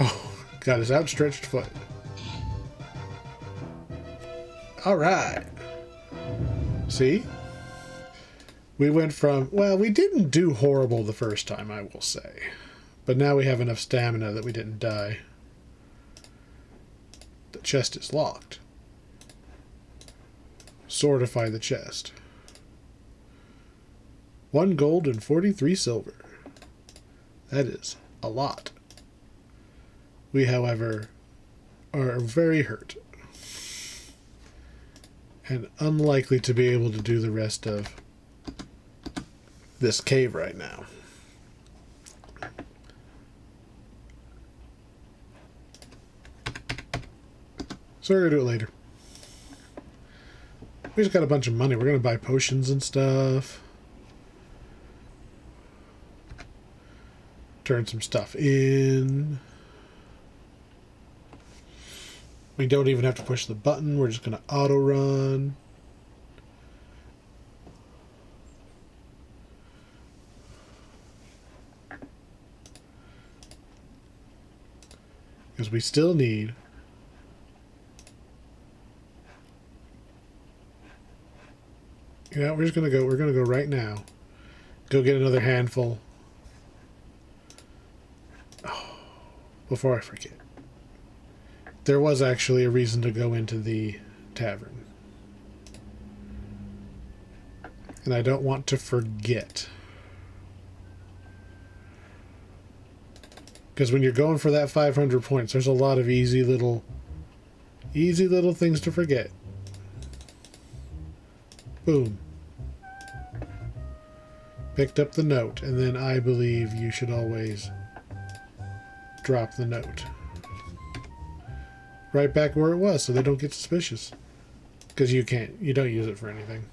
Speaker 1: Oh, got his outstretched foot. All right. See? We went from, well, we didn't do horrible the first time, I will say. But now we have enough stamina that we didn't die. The chest is locked. Sortify the chest. 1 gold and 43 silver. That is a lot. We, however, are very hurt and unlikely to be able to do the rest of this cave right now. So we're going to do it later. We just got a bunch of money. We're going to buy potions and stuff. turn some stuff in. We don't even have to push the button. We're just going to auto run. Because we still need we're gonna go right now. Go get another handful. Oh, before I forget. There was actually a reason to go into the tavern. And I don't want to forget. Because when you're going for that 500 points, there's a lot of easy little things to forget. Boom. Picked up the note, and then I believe you should always drop the note. Right back where it was, so they don't get suspicious. Because you don't use it for anything.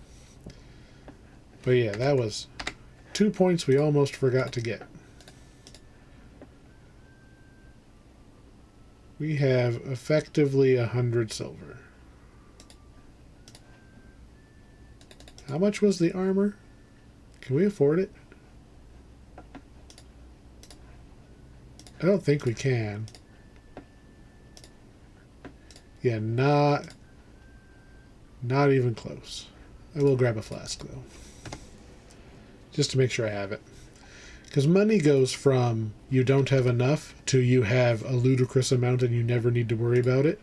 Speaker 1: But yeah, that was 2 points we almost forgot to get. We have effectively 100 silver. How much was the armor? Can we afford it? I don't think we can. Yeah, not even close. I will grab a flask, though. Just to make sure I have it. Because money goes from you don't have enough to you have a ludicrous amount and you never need to worry about it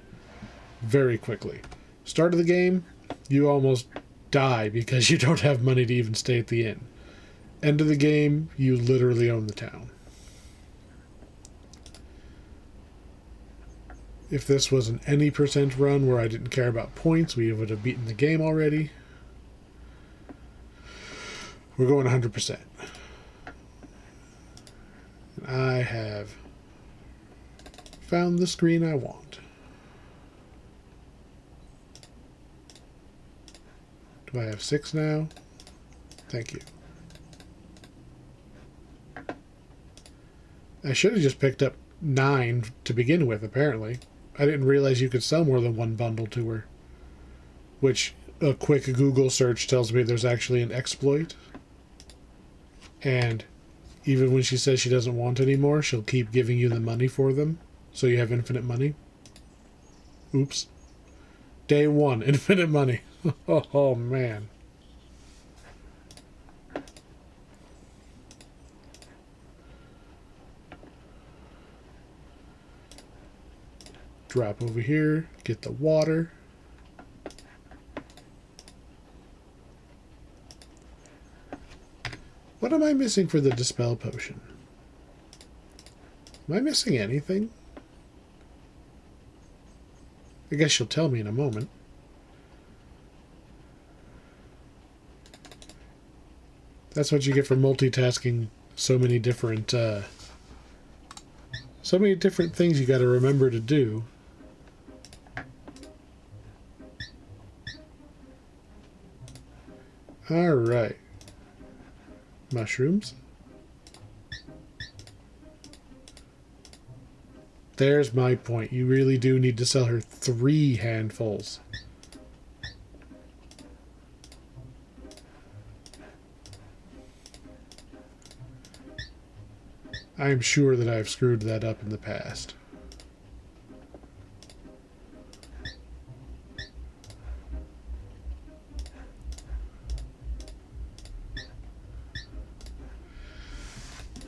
Speaker 1: very quickly. Start of the game, you almost die because you don't have money to even stay at the inn. End of the game, you literally own the town. If this was an any percent run where I didn't care about points, we would have beaten the game already. We're going 100%. I have found the screen I want. Do I have 6 now? Thank you. I should have just picked up 9 to begin with, apparently. I didn't realize you could sell more than one bundle to her. Which a quick Google search tells me there's actually an exploit. And even when she says she doesn't want any more, she'll keep giving you the money for them. So you have infinite money. Oops. Day 1, infinite money. Oh, man. Drop over here. Get the water. What am I missing for the Dispel Potion? Am I missing anything? I guess she'll tell me in a moment. That's what you get for multitasking so many different things you got to remember to do. All right. Mushrooms. There's my point. You really do need to sell her 3 handfuls. I am sure that I've screwed that up in the past.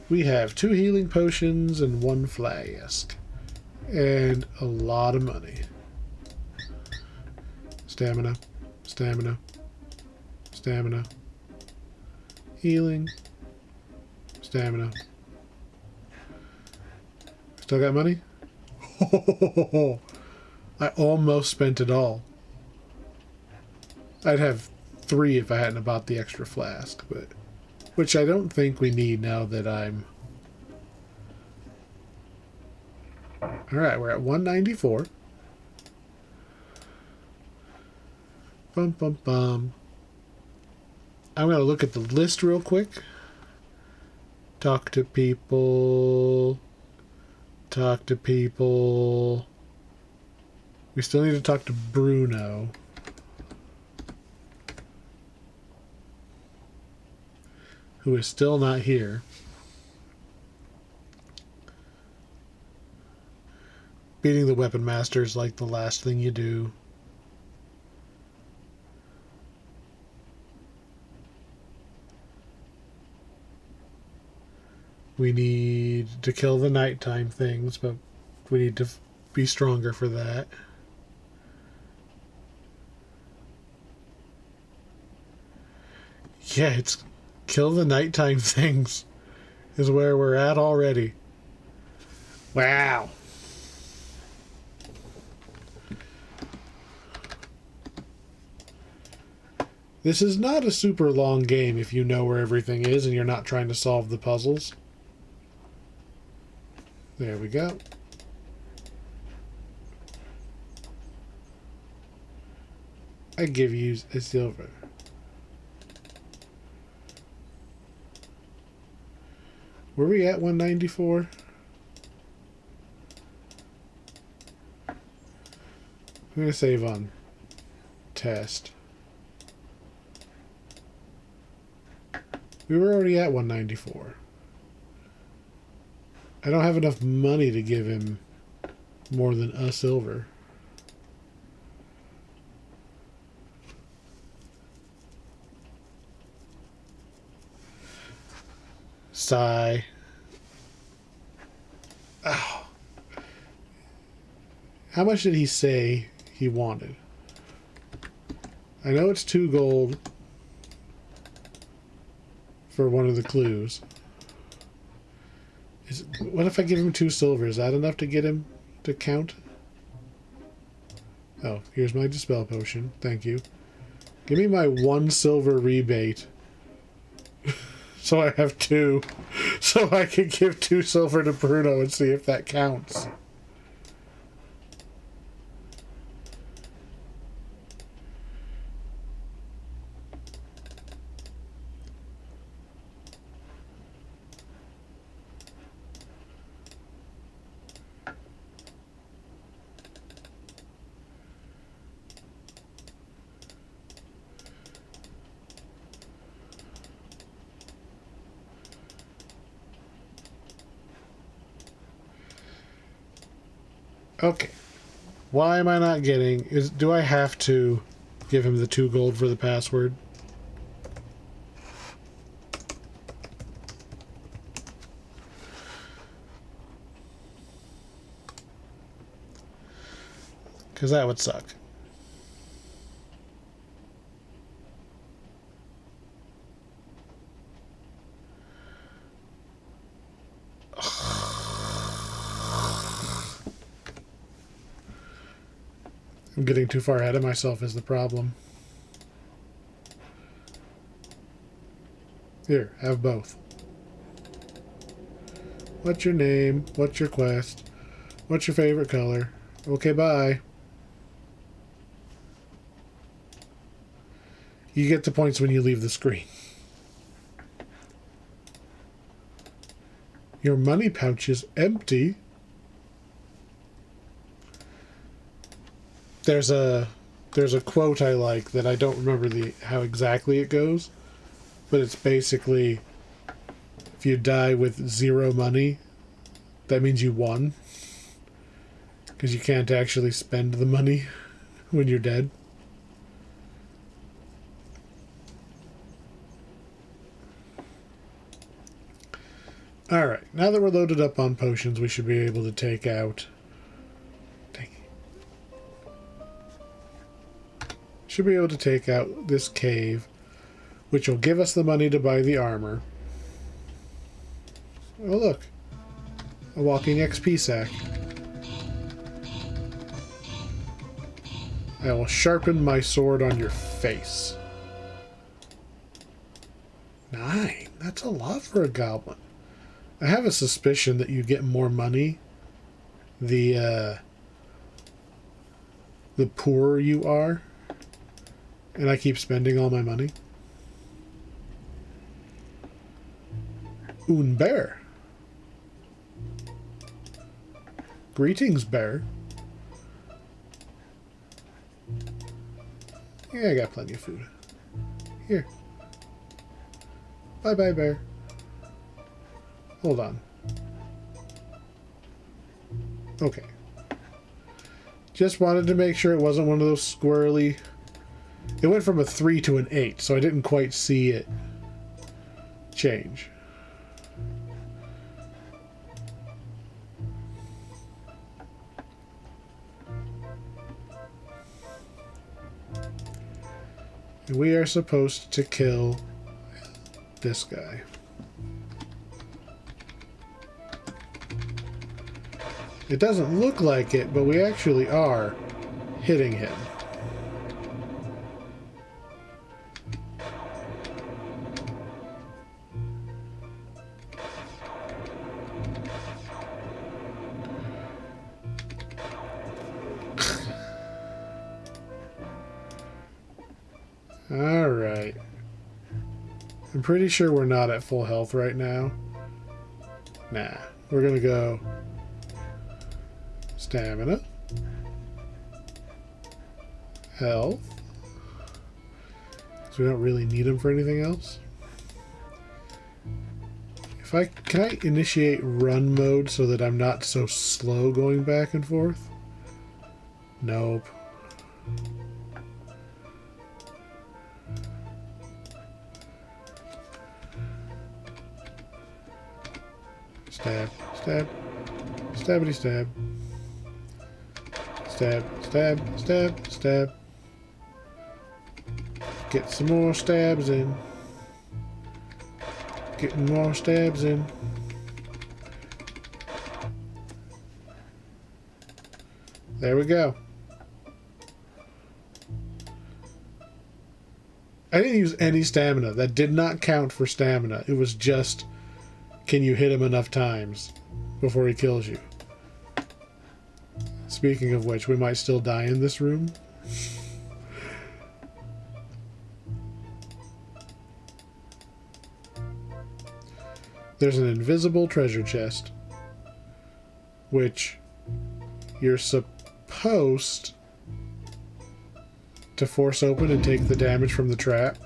Speaker 1: We have 2 healing potions and 1 flask. And a lot of money. Stamina. Stamina. Stamina. Healing. Stamina. Still got money? I almost spent it all. I'd have 3 if I hadn't bought the extra flask, but which I don't think we need now that I'm... Alright, we're at 194. Bum, bum, bum. I'm going to look at the list real quick. Talk to people. Talk to people. We still need to talk to Bruno. Who is still not here. Beating the weapon master is like the last thing you do. We need to kill the nighttime things, but we need to be stronger for that. Yeah, it's kill the nighttime things is where we're at already. Wow. This is not a super long game if you know where everything is and you're not trying to solve the puzzles. There we go. I give you a silver. Were we at 194? I'm going to save on test. We were already at 194. I don't have enough money to give him more than a silver. Sigh. Oh. How much did he say he wanted? I know it's 2 gold for one of the clues. What if I give him 2 silver? Is that enough to get him to count? Oh, here's my dispel potion. Thank you. Give me my 1 silver rebate. So I have 2. So I can give 2 silver to Bruno and see if that counts. Okay. Why am I not getting... do I have to give him the 2 gold for the password? Because that would suck. I'm getting too far ahead of myself is the problem. Here, have both. What's your name? What's your quest? What's your favorite color? Okay, bye. You get the points when you leave the screen. Your money pouch is empty. There's a quote I like that I don't remember how exactly it goes, but it's basically if you die with 0 money, that means you won, because you can't actually spend the money when you're dead. Alright, now that we're loaded up on potions, we should be able to take out... Should be able to take out this cave, which will give us the money to buy the armor. Oh look, a walking XP sack. I will sharpen my sword on your face. 9, that's a lot for a goblin. I have a suspicion that you get more money the poorer you are. And I keep spending all my money. Un bear. Greetings, bear. Yeah, I got plenty of food. Here. Bye-bye, bear. Hold on. Okay. Just wanted to make sure it wasn't one of those squirrely... It went from a 3 to an 8, so I didn't quite see it change. And we are supposed to kill this guy. It doesn't look like it, but we actually are hitting him. Alright. I'm pretty sure we're not at full health right now. Nah. We're gonna go stamina. Health. Because we don't really need them for anything else. Can I initiate run mode so that I'm not so slow going back and forth? Nope. Stab, stab, stabbity stab. Stab, stab, stab, stab. Get some more stabs in. Getting more stabs in. There we go. I didn't use any stamina. That did not count for stamina. It was just, can you hit him enough times before he kills you? Speaking of which, we might still die in this room. There's an invisible treasure chest, which you're supposed to force open and take the damage from the trap.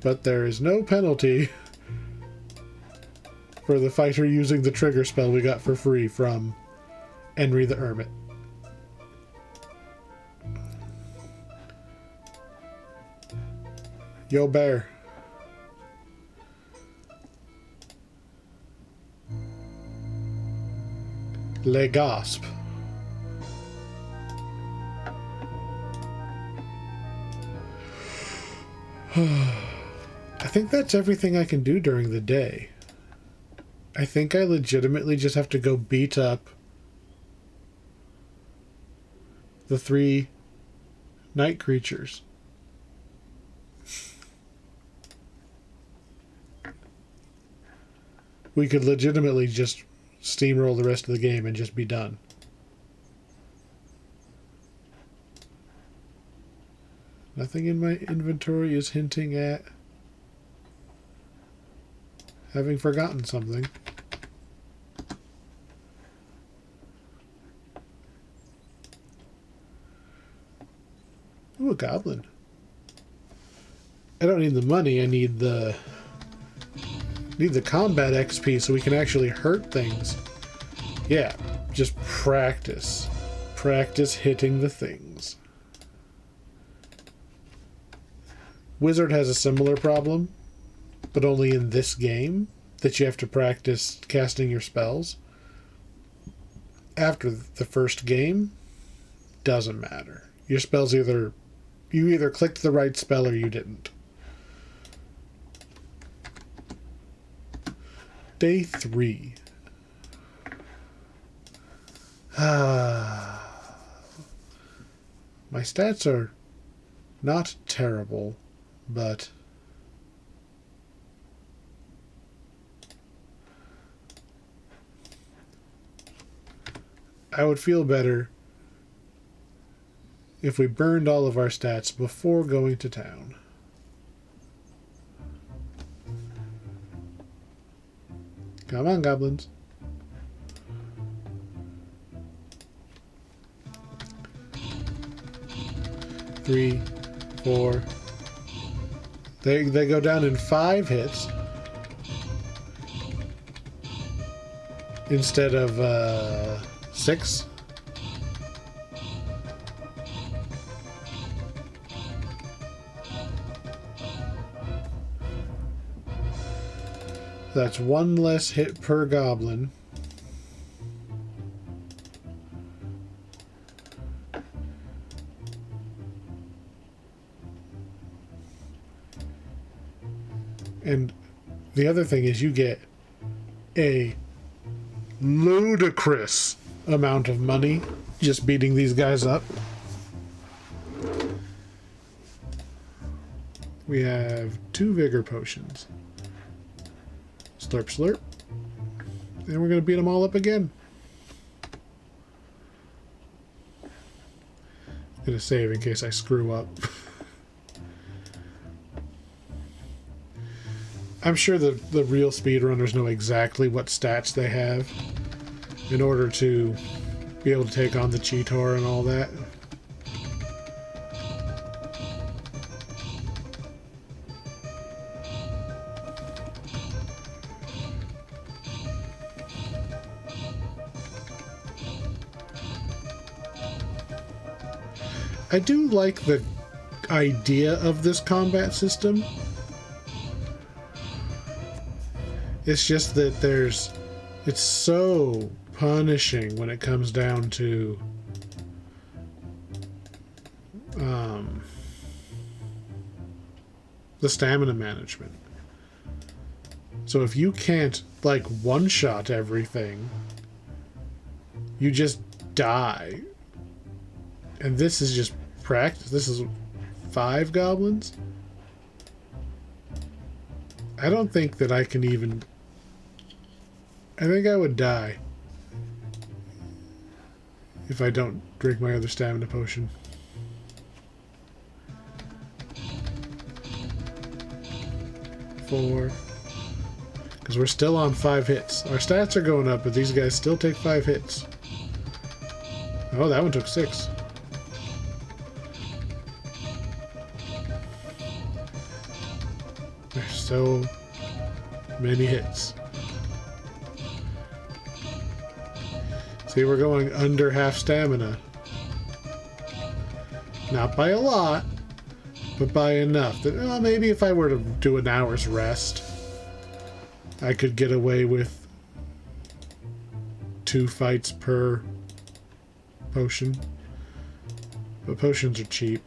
Speaker 1: But there is no penalty for the fighter using the trigger spell we got for free from Henry the Hermit. Yo, bear. Le Gasp. I think that's everything I can do during the day. I think I legitimately just have to go beat up the 3 night creatures. We could legitimately just steamroll the rest of the game and just be done. Nothing in my inventory is hinting at having forgotten something. Ooh, a goblin. I don't need the money, I need the combat XP so we can actually hurt things. Yeah, just practice. Practice hitting the things. Wizard has a similar problem, but only in this game, that you have to practice casting your spells. After the first game, doesn't matter. Your spells you either clicked the right spell or you didn't. Day 3. My stats are not terrible, but I would feel better if we burned all of our stats before going to town. Come on, goblins. Three, 4. They go down in 5 hits instead of 6. That's 1 less hit per goblin. And the other thing is you get a ludicrous amount of money just beating these guys up. We have 2 vigor potions. Slurp, slurp. And we're going to beat them all up again. I'm going to save in case I screw up. I'm sure the real speedrunners know exactly what stats they have in order to be able to take on the Cheetor and all that. I do like the idea of this combat system. It's just that it's so punishing when it comes down to the stamina management. So if you can't like one-shot everything, you just die. And this is just practice. This is 5 goblins. I don't think that I can even... I think I would die if I don't drink my other stamina potion. Four. Because we're still on 5 hits. Our stats are going up, but these guys still take 5 hits. Oh, that one took 6. There's so many hits. See, we're going under half stamina. Not by a lot, but by enough that, well, maybe if I were to do an hour's rest, I could get away with 2 fights per potion. But potions are cheap.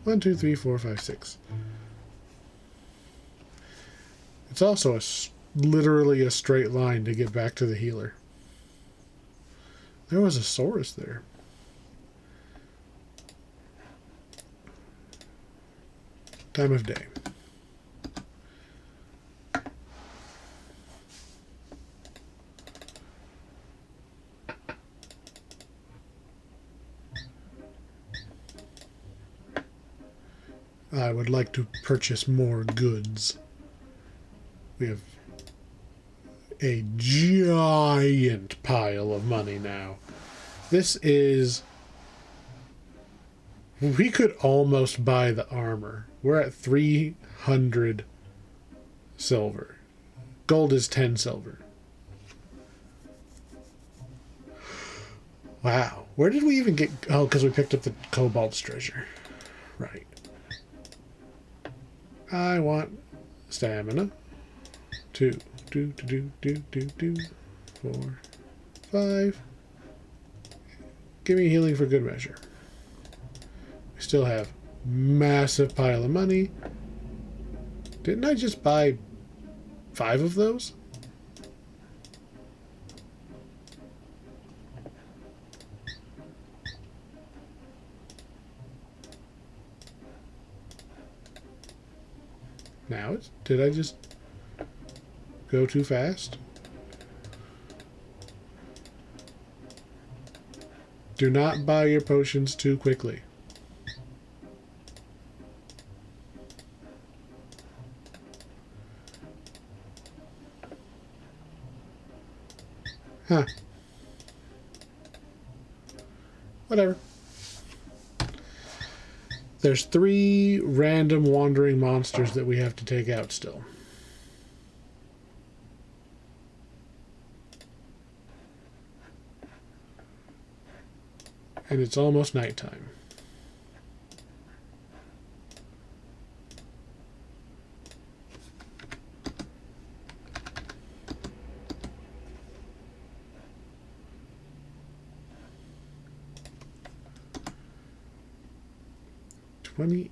Speaker 1: 1, 2, 3, 4, 5, 6. It's also literally a straight line to get back to the healer. There was a Saurus there. Time of day. I would like to purchase more goods. We have a giant pile of money now. This is... We could almost buy the armor. We're at 300 silver. Gold is 10 silver. Wow. Where did we even get... Oh, because we picked up the Cobalt's treasure. Right. I want stamina. 2, 2, 2, 2, 2, 2, 4, 5. Give me healing for good measure. We still have massive pile of money. Didn't I just buy 5 of those? Now did I just go too fast? Do not buy your potions too quickly. Huh. Whatever. There's 3 random wandering monsters that we have to take out still. And it's almost nighttime. $28.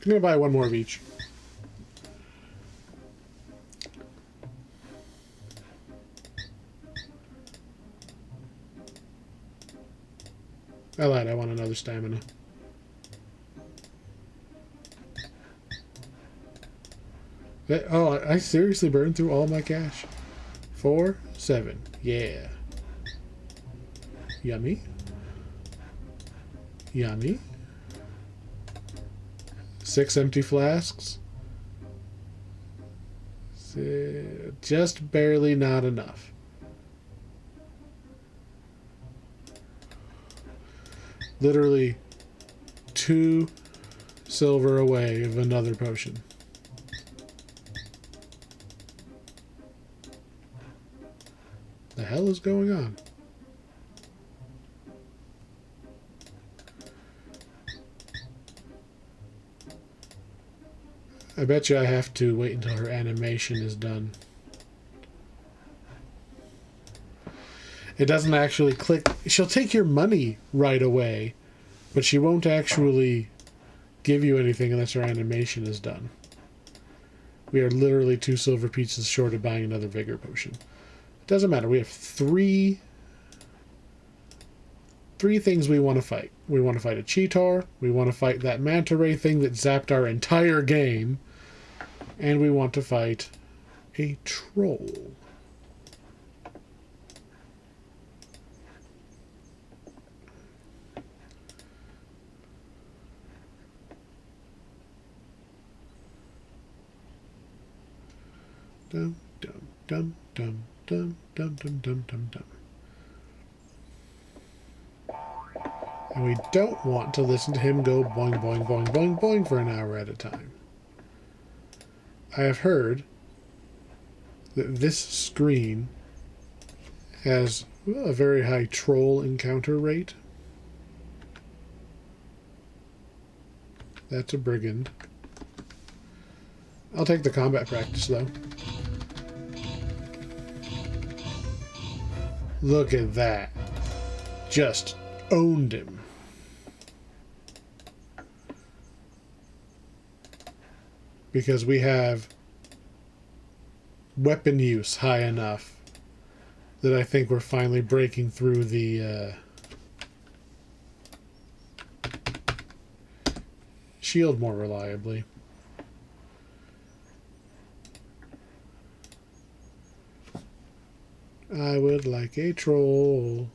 Speaker 1: I'm going to buy one more of each. I lied, I want another stamina. Oh, I seriously burned through all my cash. 4, 7. Yeah. Yummy. Yummy. 6 empty flasks. Just barely not enough. Literally 2 silver away of another potion. The hell is going on? I bet you I have to wait until her animation is done. It doesn't actually click. She'll take your money right away, but she won't actually give you anything unless her animation is done. We are literally 2 silver pieces short of buying another vigor potion. It doesn't matter. We have three things we want to fight. We want to fight a Cheetor, we want to fight that manta ray thing that zapped our entire game, and we want to fight a troll. Dum dum dum dum dum dum dum dum dum dum. And we don't want to listen to him go boing boing boing boing boing for an hour at a time. I have heard that this screen has a very high troll encounter rate. That's a brigand. I'll take the combat practice though. Look at that. Just owned him. Because we have weapon use high enough that I think we're finally breaking through the shield more reliably. I would like a troll.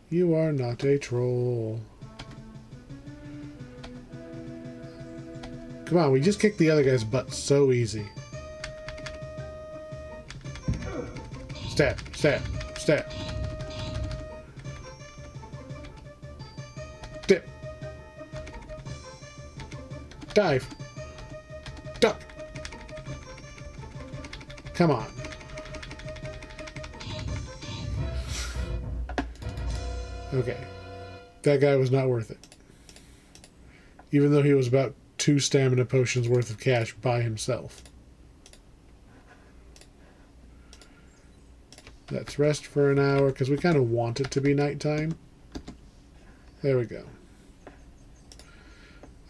Speaker 1: You are not a troll. Come on, we just kicked the other guy's butt so easy. Stab, stab, stab. Dip. Dive. Duck. Come on. Okay. That guy was not worth it. Even though he was about 2 stamina potions worth of cash by himself. Let's rest for an hour, because we kind of want it to be nighttime. There we go.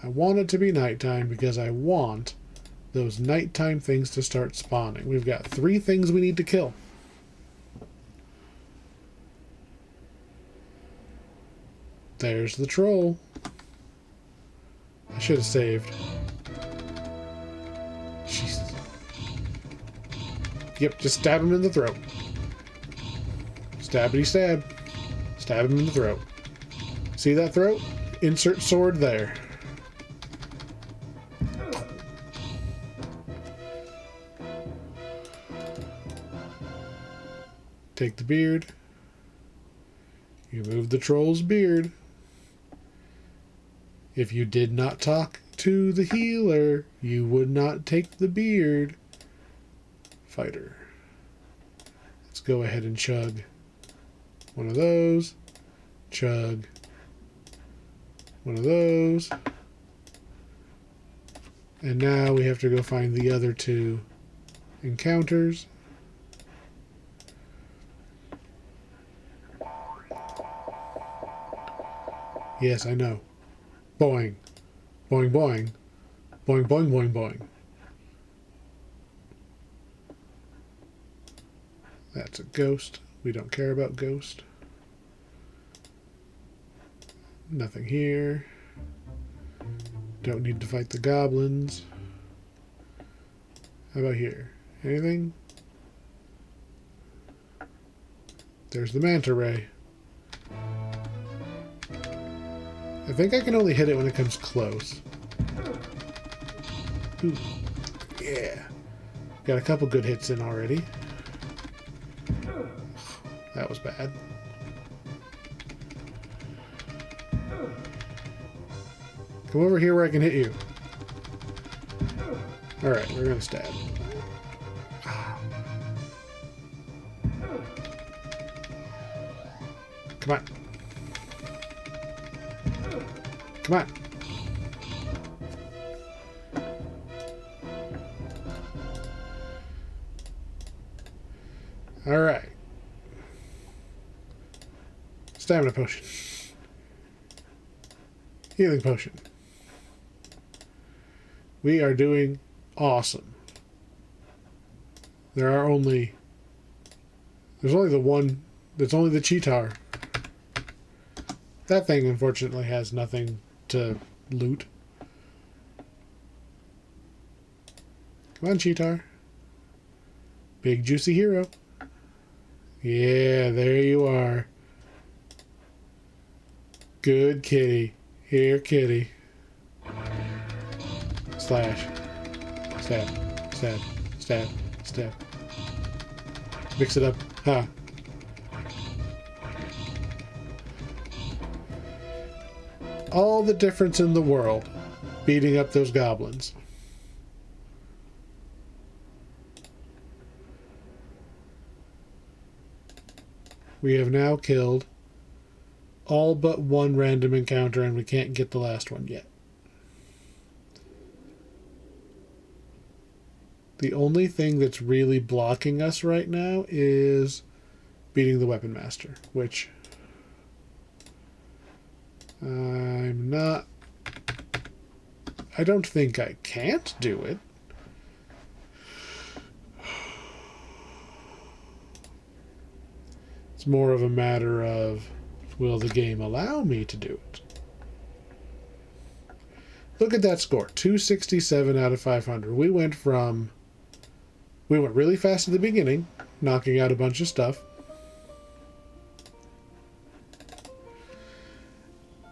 Speaker 1: I want it to be nighttime because I want those nighttime things to start spawning. We've got 3 things we need to kill. There's the troll. I should have saved. Jesus. Yep, just stab him in the throat. Stabbity stab. Stab him in the throat. See that throat? Insert sword there. Take the beard. You move the troll's beard. If you did not talk to the healer, you would not take the beard. Fighter. Let's go ahead and chug one of those. Chug one of those. And now we have to go find the other two encounters. Yes, I know. Boing. Boing, boing. Boing, boing, boing, boing. That's a ghost. We don't care about ghost. Nothing here. Don't need to fight the goblins. How about here? Anything? There's the manta ray. I think I can only hit it when it comes close. Ooh. Yeah. Got a couple good hits in already. That was bad. Come over here where I can hit you. Alright, we're gonna stab. Come on. Come on. Alright. Stamina potion. Healing potion. We are doing awesome. There's only the one, that's only the Cheetar. That thing unfortunately has nothing to loot. Come on, Cheetar. Big juicy hero. Yeah, there you are. Good kitty. Here, kitty. Slash. Stab. Stab. Stab. Stab. Mix it up. Ha. All the difference in the world beating up those goblins. We have now killed all but one random encounter, and we can't get the last one yet. The only thing that's really blocking us right now is beating the Weapon Master, which I'm not... I don't think I can't do it. It's more of a matter of, will the game allow me to do it? Look at that score, 267 out of 500. We went really fast at the beginning, knocking out a bunch of stuff.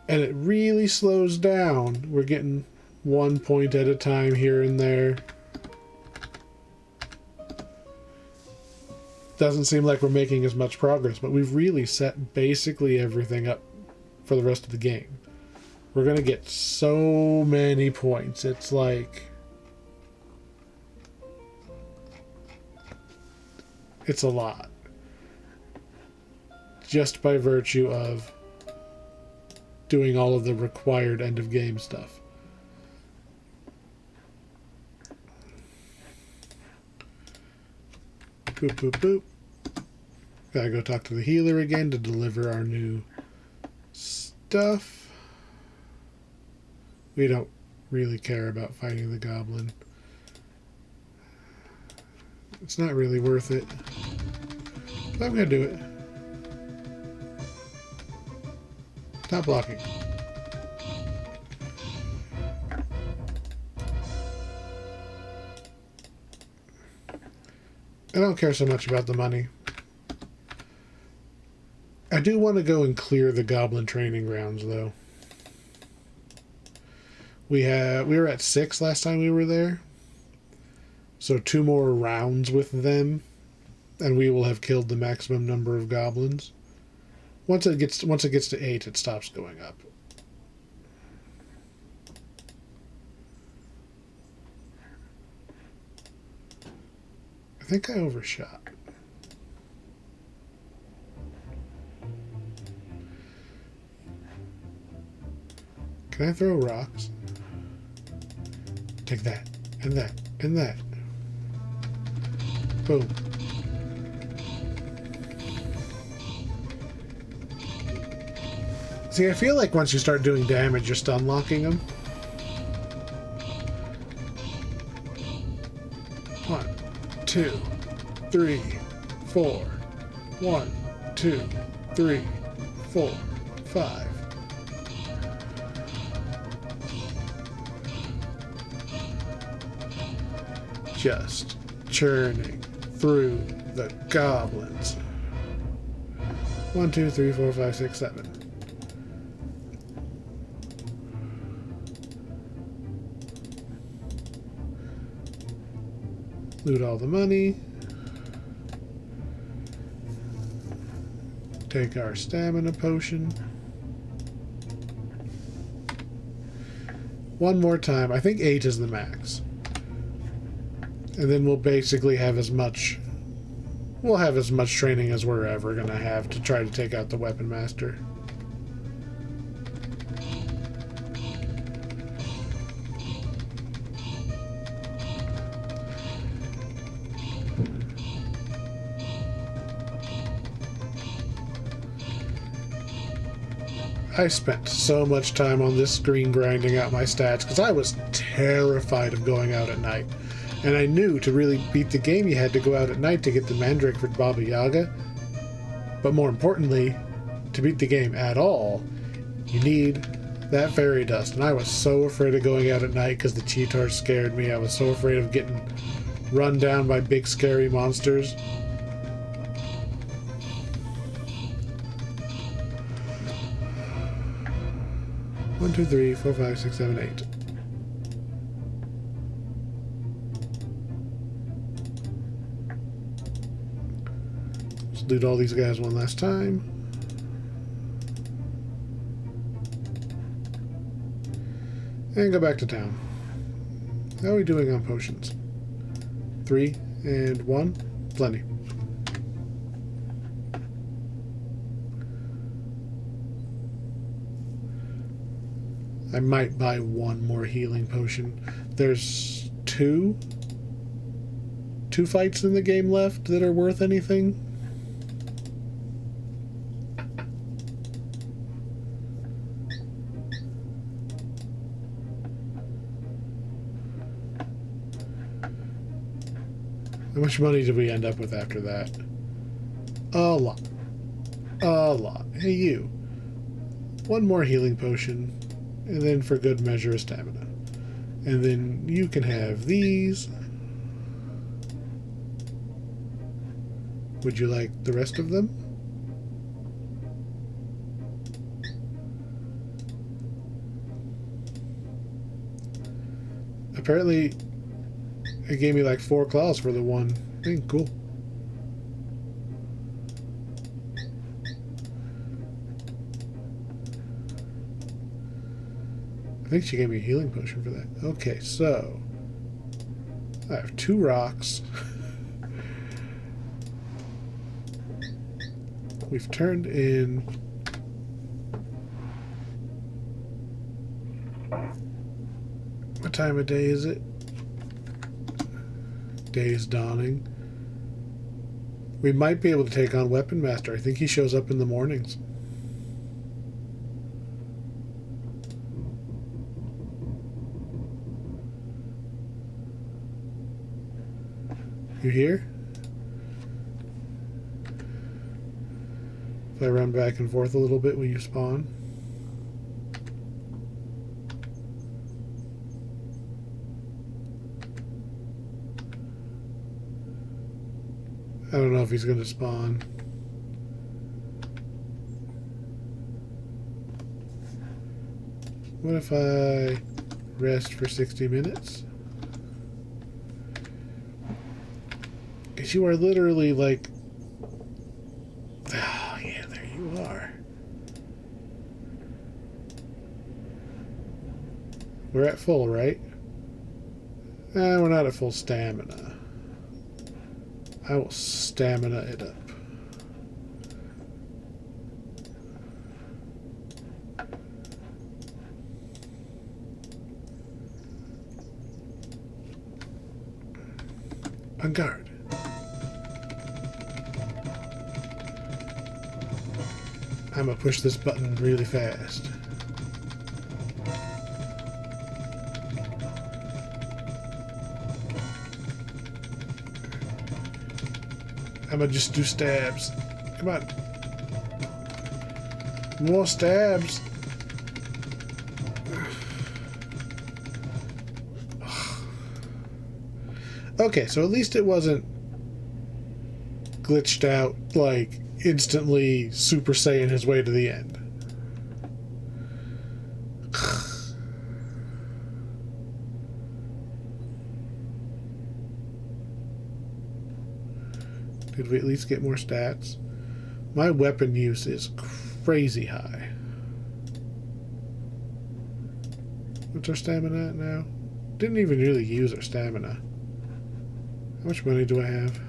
Speaker 1: And it really slows down. We're getting 1 point at a time here and there. Doesn't seem like we're making as much progress, but we've really set basically everything up for the rest of the game. We're going to get so many points. It's like... it's a lot. Just by virtue of doing all of the required end of game stuff. Boop, boop, boop. Gotta go talk to the healer again to deliver our new stuff. We don't really care about fighting the goblin. It's not really worth it. But I'm gonna do it. Stop blocking. I don't care so much about the money. I do want to go and clear the goblin training grounds, though. We were at 6 last time we were there. So 2 more rounds with them, and we will have killed the maximum number of goblins. Once it gets to 8, it stops going up. I think I overshot. Can I throw rocks? Take that, and that, and that. Boom. See, I feel like once you start doing damage, you're stun locking them. 1, 2, 3, 4. 1, 2, 3, 4, 5. Just churning through the goblins. 1, 2, 3, 4, 5, 6, 7. Loot all the money. Take our stamina potion. One more time. I think 8 is the max. And then we'll basically have as much... We'll have as much training as we're ever going to have to try to take out the Weapon Master. I spent so much time on this screen grinding out my stats because I was terrified of going out at night. And I knew to really beat the game you had to go out at night to get the Mandrake for Baba Yaga. But more importantly, to beat the game at all, you need that fairy dust. And I was so afraid of going out at night because the Cheetars scared me. I was so afraid of getting run down by big scary monsters. One, 2, 3, 4, 5, 6, 7, 8. Let's loot all these guys one last time. And go back to town. How are we doing on potions? 3 and 1. Plenty. I might buy one more healing potion. There's two fights in the game left that are worth anything. How much money did we end up with after that? A lot. A lot. Hey, you. One more healing potion. And then for good measure of stamina. And then you can have these. Would you like the rest of them? Apparently, it gave me like 4 claws for the one thing. Cool. I think she gave me a healing potion for that. Okay, so I have 2 rocks. We've turned in what time of day is it? Day is dawning. We might be able to take on Weapon Master. I think he shows up in the mornings. You here? If I run back and forth a little bit, will you spawn? I don't know if he's going to spawn. What if I rest for 60 minutes? Because you are literally like... Oh, yeah, there you are. We're at full, right? We're not at full stamina. I will stamina it up. On guard. I'm gonna push this button really fast. I'm gonna just do stabs. Come on. More stabs. Okay, so at least it wasn't glitched out, like, instantly Super Saiyan his way to the end. Did we at least get more stats? My weapon use is crazy high. What's our stamina at now? Didn't even really use our stamina. How much money do I have?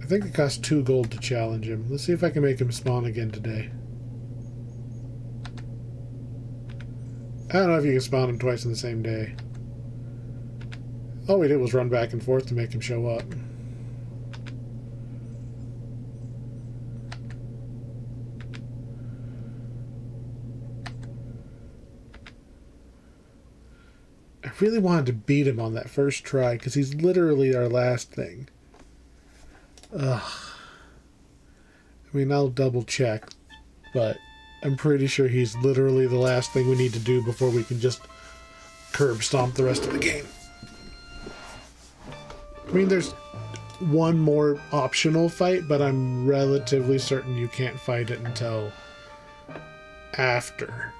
Speaker 1: I think it costs 2 gold to challenge him. Let's see if I can make him spawn again today. I don't know if you can spawn him twice in the same day. All we did was run back and forth to make him show up. I really wanted to beat him on that first try because he's literally our last thing. Ugh. I mean, I'll double check, but I'm pretty sure he's literally the last thing we need to do before we can just curb stomp the rest of the game. I mean, there's one more optional fight, but I'm relatively certain you can't fight it until after.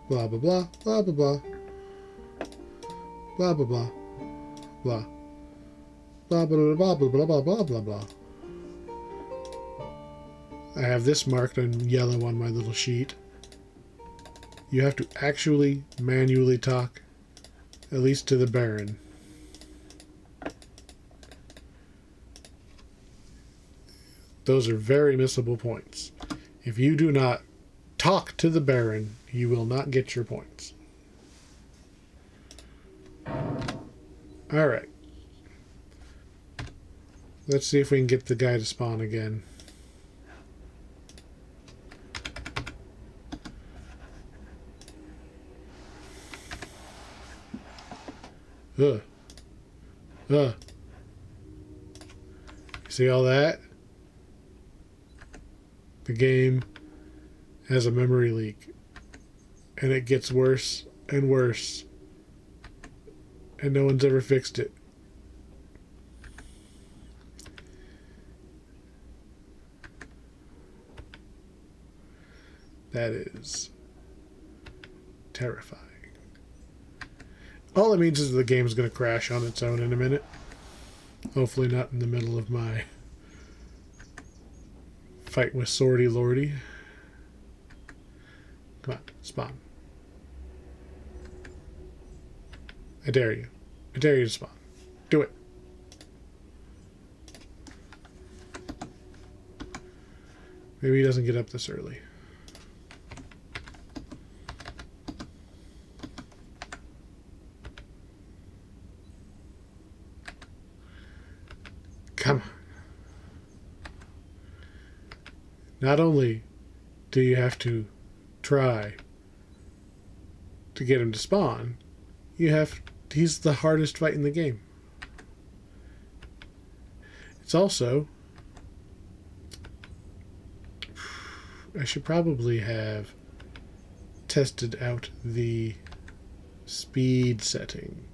Speaker 1: Blah, blah, blah, blah, blah, blah. Blah, blah, blah. Blah. Blah, blah, blah, blah, blah, blah, blah, blah, blah. I have this marked in yellow on my little sheet. You have to actually manually talk, at least to the Baron. Those are very missable points. If you do not talk to the Baron, you will not get your points. Alright. Let's see if we can get the guy to spawn again. Ugh. Ugh. See all that? The game has a memory leak. And it gets worse and worse. And no one's ever fixed it. That is terrifying. All it means is the game's going to crash on its own in a minute. Hopefully not in the middle of my fight with Swordy Lordy. Come on, spawn. I dare you. I dare you to spawn. Do it. Maybe he doesn't get up this early. Come on. Not only do you have to try to get him to spawn, he's the hardest fight in the game. It's also, I should probably have tested out the speed setting.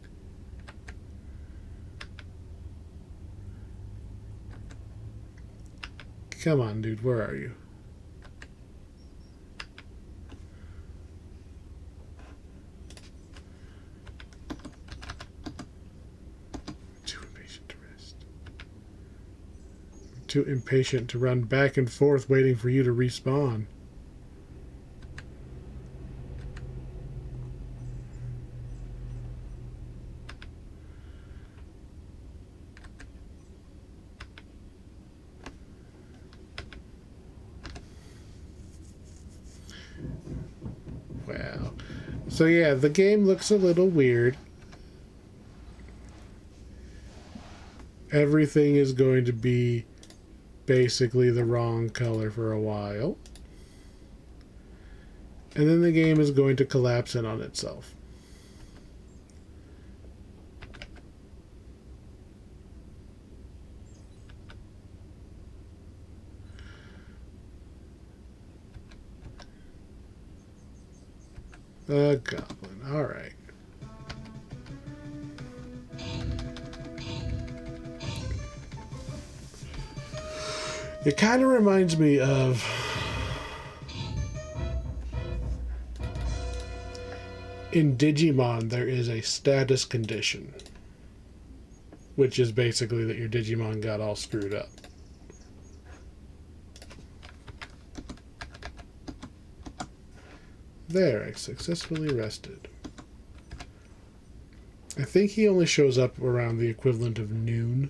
Speaker 1: Come on, dude, where are you? Too impatient to run back and forth waiting for you to respawn. Wow. So yeah, the game looks a little weird. Everything is going to be basically the wrong color for a while. And then the game is going to collapse in on itself. A goblin. Alright. It kind of reminds me of in Digimon there is a status condition, which is basically that your Digimon got all screwed up. There, I successfully rested. I think he only shows up around the equivalent of noon.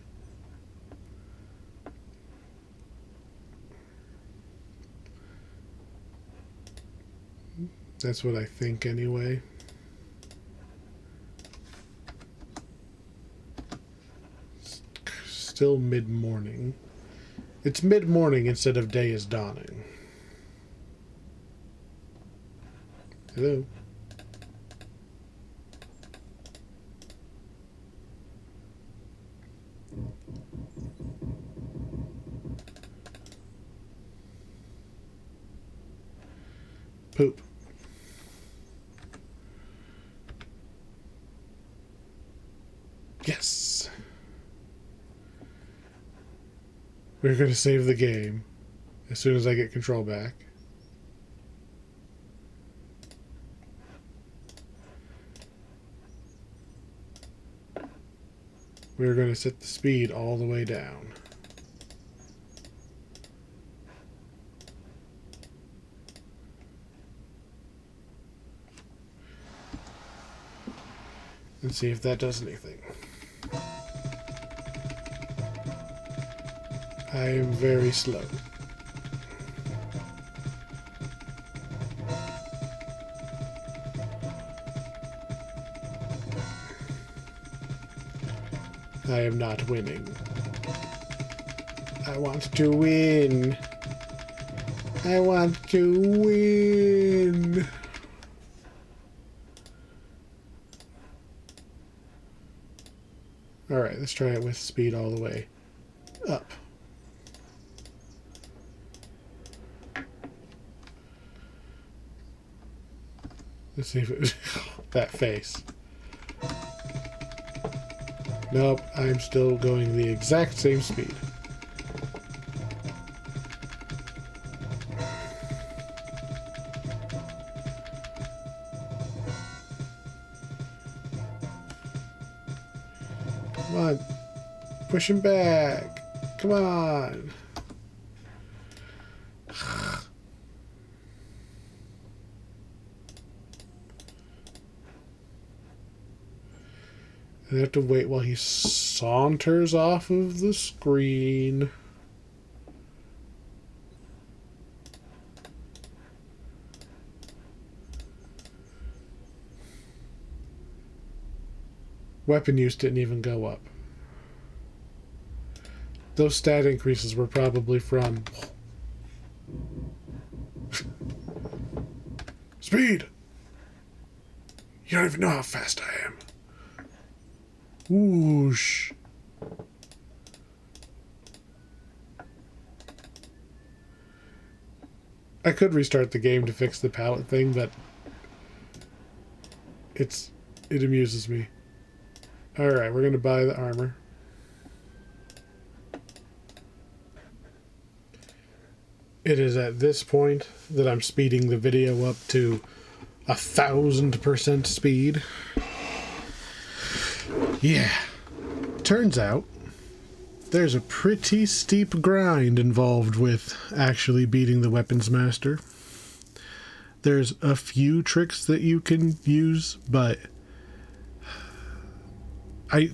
Speaker 1: That's what I think anyway. Still mid-morning. It's mid-morning instead of day is dawning. Hello. Poop. Yes. We're going to save the game as soon as I get control back. We're going to set the speed all the way down. And see if that does anything. I am very slow. I am not winning. I want to win. I want to win. Alright, let's try it with speed all the way up. Let's see if it that face. Nope, I'm still going the exact same speed. Come on. Push him back. Come on. I have to wait while he saunters off of the screen. Weapon use didn't even go up. Those stat increases were probably from speed. You don't even know how fast I am. Whoosh. I could restart the game to fix the palette thing, but it amuses me. Alright, we're going to buy the armor. It is at this point that I'm speeding the video up to 1,000% speed. Yeah. Turns out there's a pretty steep grind involved with actually beating the weapons master. There's a few tricks that you can use, but I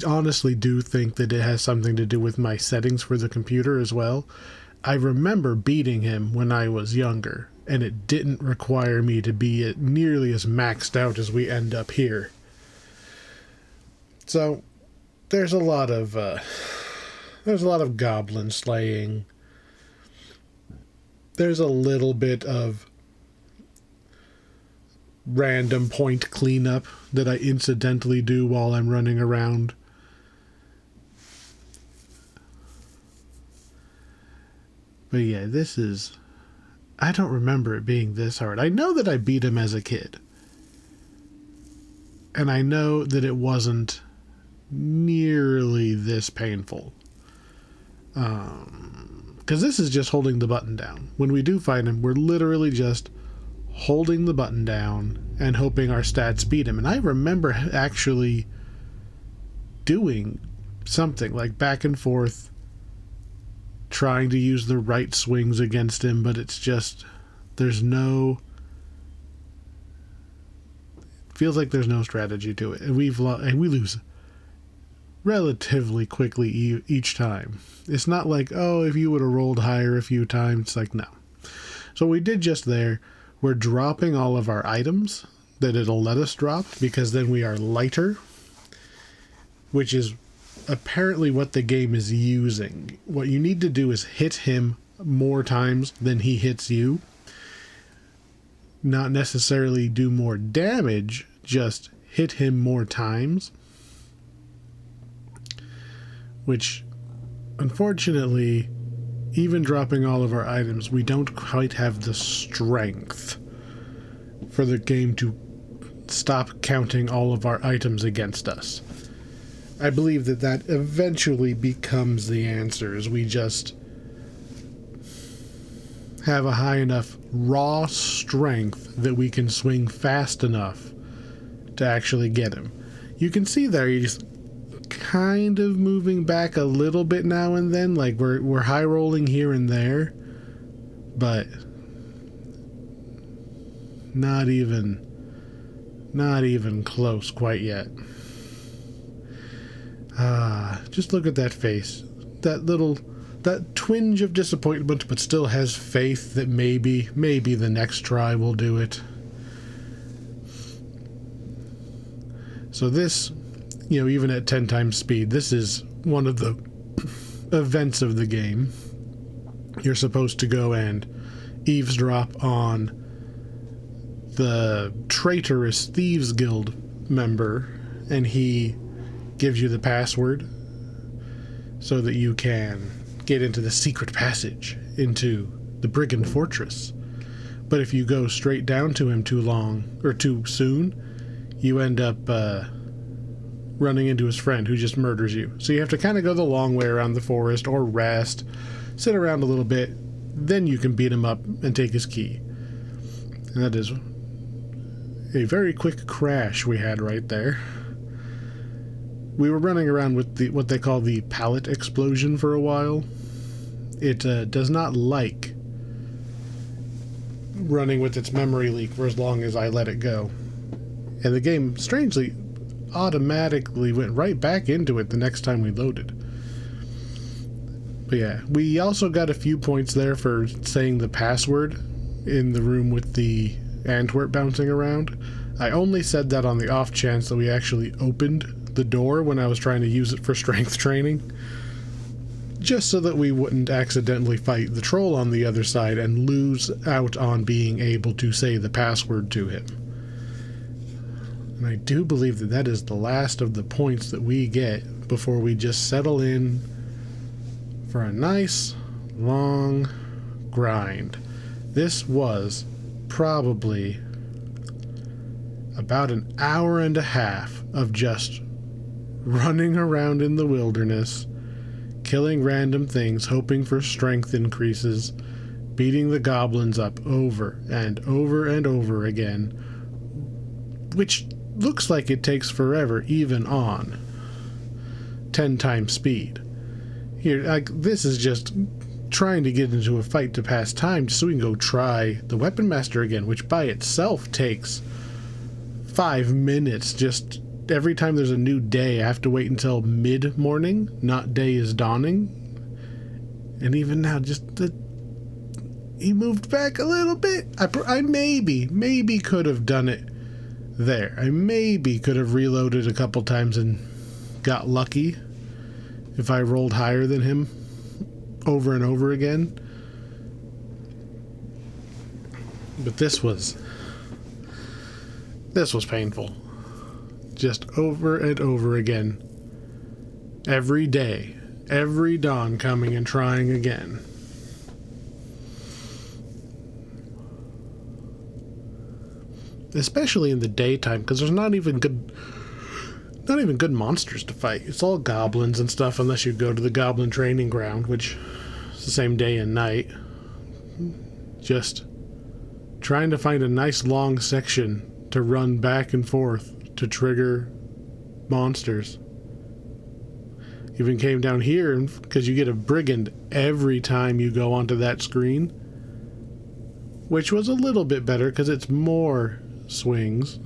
Speaker 1: honestly do think that it has something to do with my settings for the computer as well. I remember beating him when I was younger, and it didn't require me to be nearly as maxed out as we end up here. So there's a lot of goblin slaying. There's a little bit of random point cleanup that I incidentally do while I'm running around. But yeah, I don't remember it being this hard. I know that I beat him as a kid. And I know that it wasn't nearly this painful. Because this is just holding the button down. When we do fight him, we're literally just holding the button down and hoping our stats beat him. And I remember actually doing something like back and forth, trying to use the right swings against him, but it's just, feels like there's no strategy to it. And we lose relatively quickly each time. It's not like, oh, if you would have rolled higher a few times. It's like, no. So we did just there. We're dropping all of our items that it'll let us drop, because then we are lighter, which is apparently what the game is using. What you need to do is hit him more times than he hits you. Not necessarily do more damage, just hit him more times. Which, unfortunately, even dropping all of our items, we don't quite have the strength for the game to stop counting all of our items against us. I believe that eventually becomes the answer, as we just have a high enough raw strength that we can swing fast enough to actually get him. You can see there he's kind of moving back a little bit now and then, like we're high rolling here and there, but not even close quite yet. Just look at that face. That twinge of disappointment, but still has faith that maybe the next try will do it. So this, even at 10 times speed, this is one of the events of the game. You're supposed to go and eavesdrop on the traitorous Thieves Guild member, and he gives you the password so that you can get into the secret passage into the Brigand Fortress. But if you go straight down to him too long, or too soon, you end up running into his friend who just murders you. So you have to kind of go the long way around the forest, or rest, sit around a little bit, then you can beat him up and take his key. And that is a very quick crash we had right there. We were running around with what they call the pallet explosion for a while. It does not like running with its memory leak for as long as I let it go. And the game, strangely, automatically went right back into it the next time we loaded. But yeah, we also got a few points there for saying the password in the room with the Antwerp bouncing around. I only said that on the off chance that we actually opened the door when I was trying to use it for strength training, just so that we wouldn't accidentally fight the troll on the other side and lose out on being able to say the password to him. And I do believe that is the last of the points that we get before we just settle in for a nice long grind. This was probably about an hour and a half of just running around in the wilderness, killing random things, hoping for strength increases, beating the goblins up over and over and over again, which looks like it takes forever even on 10 times speed. Here, like, this is just trying to get into a fight to pass time just so we can go try the Weapon Master again, which by itself takes 5 minutes. Just every time there's a new day, I have to wait until mid-morning, not day is dawning. And even now, he moved back a little bit. I maybe could have done it there. I maybe could have reloaded a couple times and got lucky if I rolled higher than him over and over again. But this was painful. Just over and over again. Every day. Every dawn coming and trying again. Especially in the daytime, because there's not even good monsters to fight. It's all goblins and stuff, unless you go to the goblin training ground, which is the same day and night. Just trying to find a nice long section to run back and forth to trigger monsters. Even came down here because you get a brigand every time you go onto that screen, which was a little bit better because it's more swings.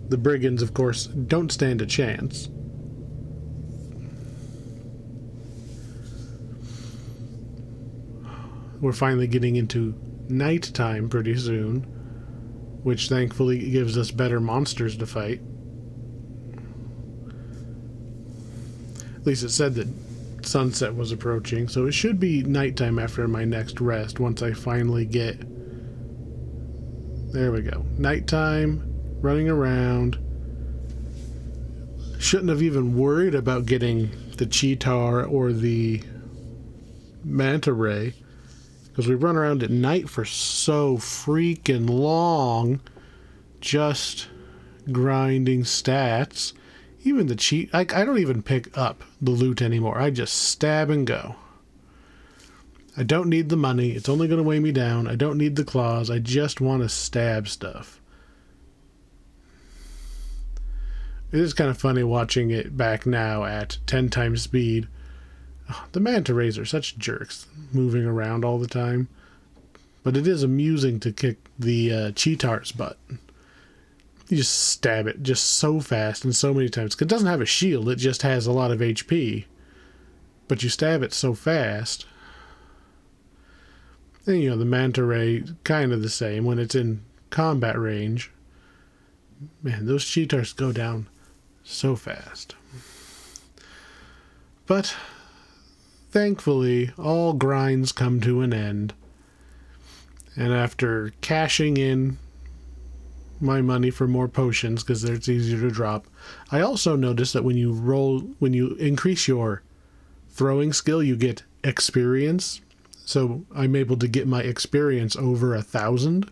Speaker 1: The brigands, of course, don't stand a chance. We're finally getting into nighttime pretty soon, which thankfully gives us better monsters to fight. At least it said that sunset was approaching, so it should be nighttime after my next rest once I finally get... There we go. Nighttime, running around. Shouldn't have even worried about getting the cheetar or the manta ray, because we run around at night for so freaking long, just grinding stats. Even the cheat, I don't even pick up the loot anymore. I just stab and go. I don't need the money. It's only going to weigh me down. I don't need the claws. I just want to stab stuff. It is kind of funny watching it back now at 10 times speed. Oh, the manta rays are such jerks, moving around all the time. But it is amusing to kick the cheetar's butt. You just stab it just so fast and so many times. 'Cause it doesn't have a shield, it just has a lot of HP. But you stab it so fast. And you know, the manta ray, kind of the same when it's in combat range. Man, those cheetars go down so fast. But thankfully, all grinds come to an end. And after cashing in my money for more potions, because it's easier to drop, I also noticed that when you increase your throwing skill, you get experience. So I'm able to get my experience over 1,000,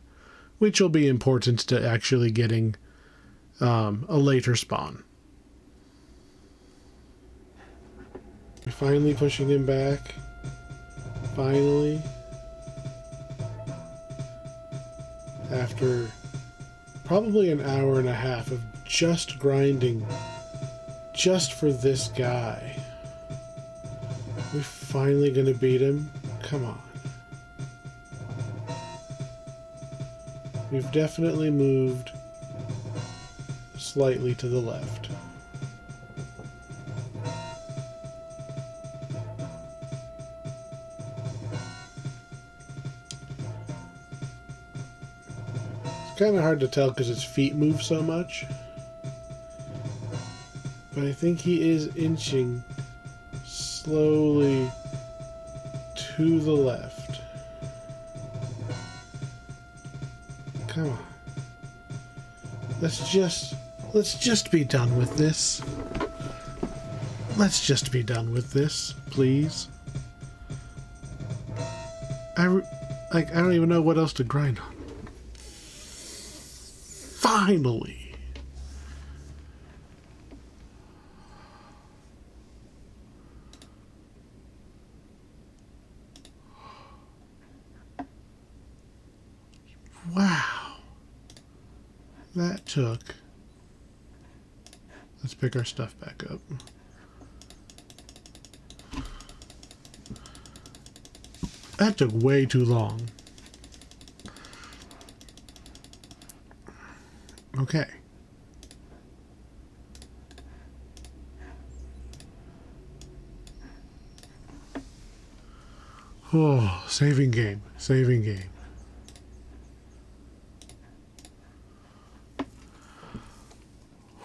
Speaker 1: which will be important to actually getting a later spawn. Finally pushing him back. Finally. After probably an hour and a half of just grinding just for this guy. We're finally gonna beat him? Come on. We've definitely moved slightly to the left. It's kind of hard to tell because his feet move so much. But I think he is inching slowly to the left. Come on. Let's just be done with this. Let's just be done with this, please. I don't even know what else to grind on. Finally. Wow. That took... Let's pick our stuff back up. That took way too long. Okay. Oh, saving game. Saving game.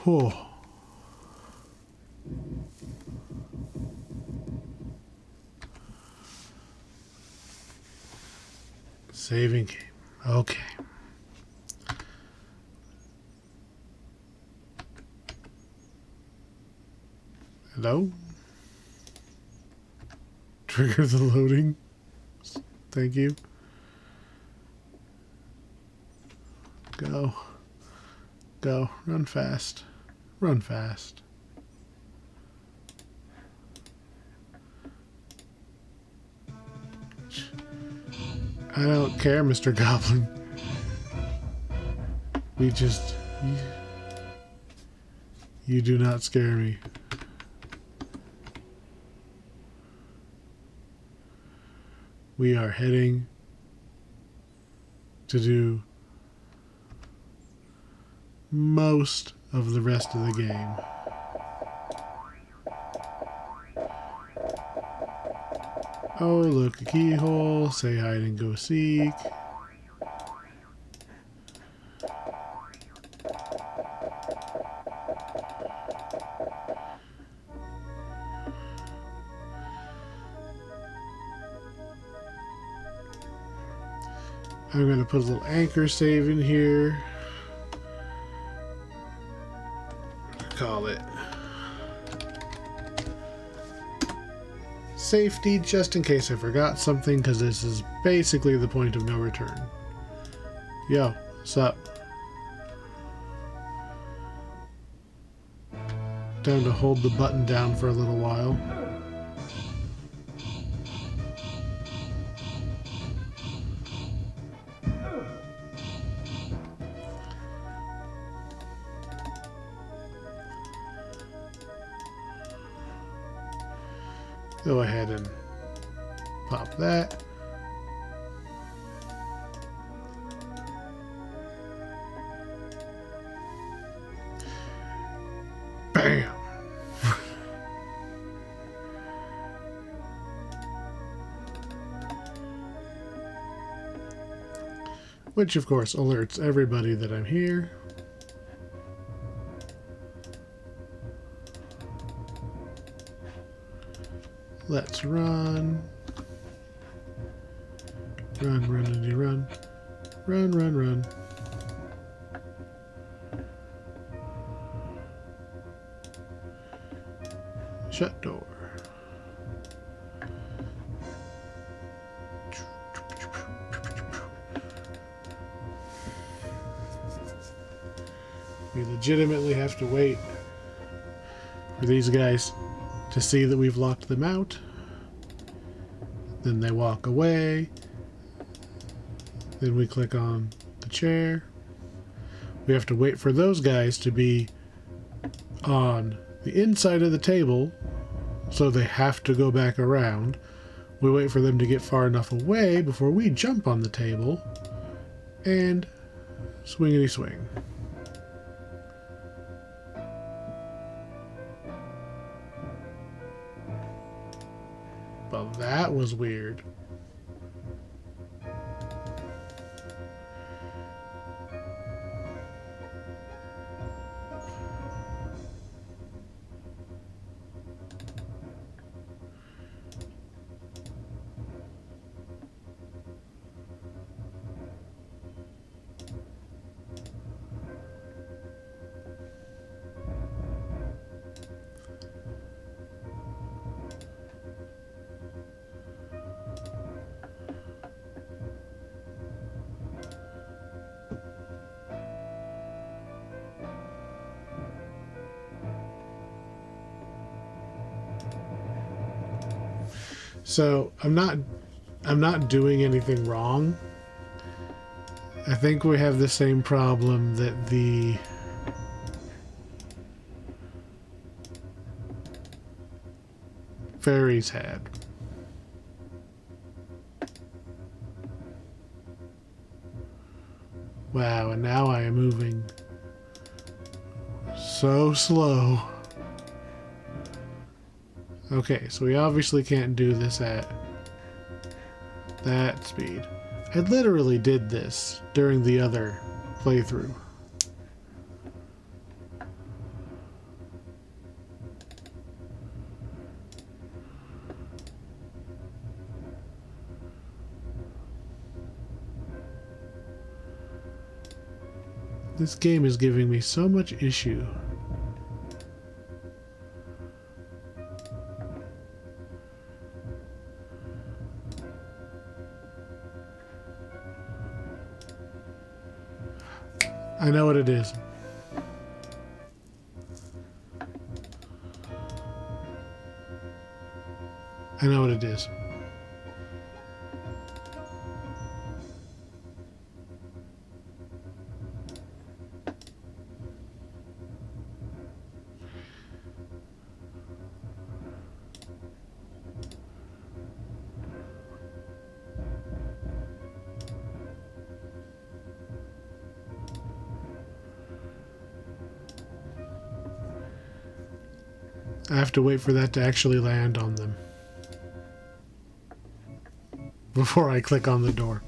Speaker 1: Oh. Saving game. Okay. Hello? Trigger the loading. Thank you. Go. Go. Run fast. Run fast. I don't care, Mr. Goblin. We just... You do not scare me. We are heading to do most of the rest of the game. Oh, look, a keyhole. Say hide and go seek. I'm going to put a little anchor save in here. Call it safety, just in case I forgot something, because this is basically the point of no return. Yo, what's up? Time to hold the button down for a little while. Go ahead and pop that. Bam! Which, of course, alerts everybody that I'm here. Let's run. Run, run, run. Run, run, run. Shut door. We legitimately have to wait for these guys to see that we've locked them out. Then they walk away. Then we click on the chair. We have to wait for those guys to be on the inside of the table, so they have to go back around. We wait for them to get far enough away before we jump on the table and swingity swing. Well, that was weird. So I'm not doing anything wrong. I think we have the same problem that the fairies had. Wow, and now I am moving so slow. Okay, so we obviously can't do this at that speed. I literally did this during the other playthrough. This game is giving me so much issue. I know what it is. I know what it is. I have to wait for that to actually land on them before I click on the door.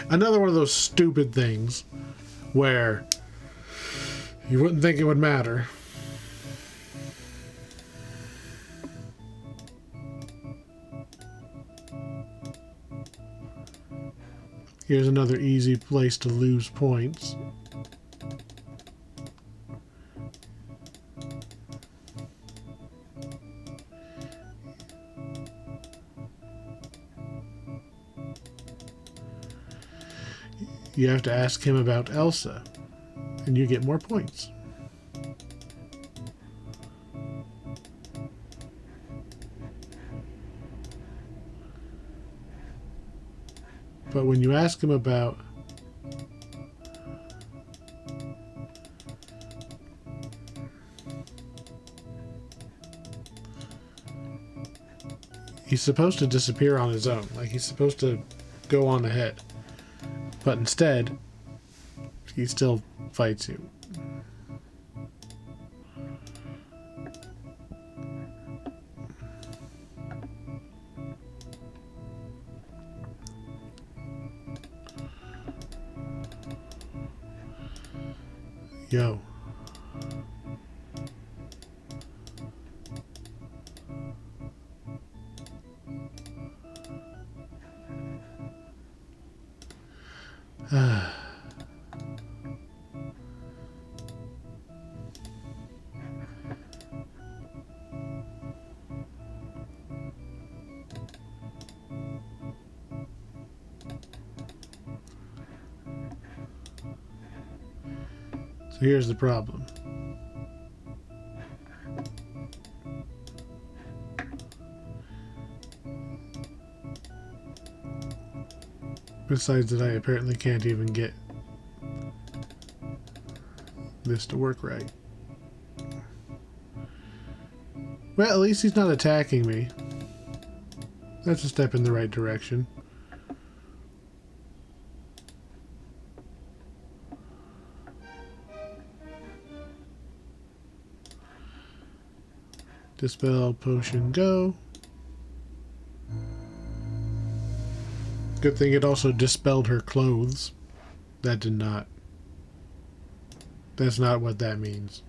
Speaker 1: Another one of those stupid things where you wouldn't think it would matter. Here's another easy place to lose points. You have to ask him about Elsa, and you get more points. But when you ask him about he's supposed to disappear on his own, like he's supposed to go on ahead. But instead, he still fights you. Yo. So here's the problem. Besides that, I apparently can't even get this to work right. Well, at least he's not attacking me. That's a step in the right direction. Dispel potion, go. Good thing it also dispelled her clothes. That did not. That's not what that means.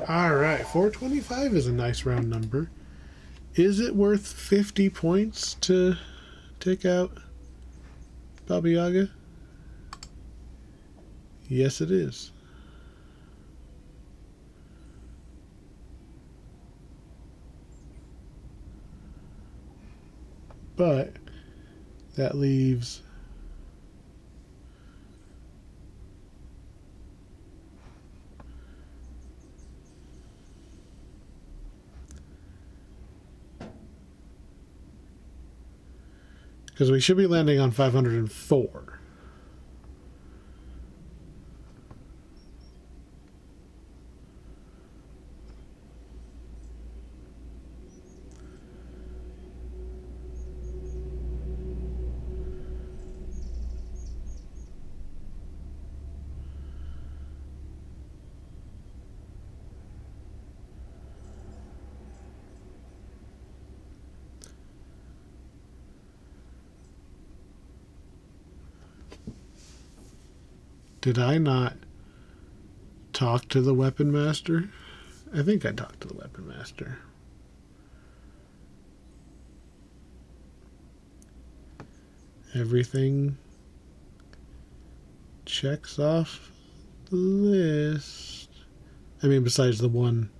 Speaker 1: Alright, 425 is a nice round number. Is it worth 50 points to take out Baba Yaga? Yes, it is. But that leaves Because we should be landing on 504. Did I not talk to the weapon master? I think I talked to the weapon master. Everything checks off the list. I mean, besides the one.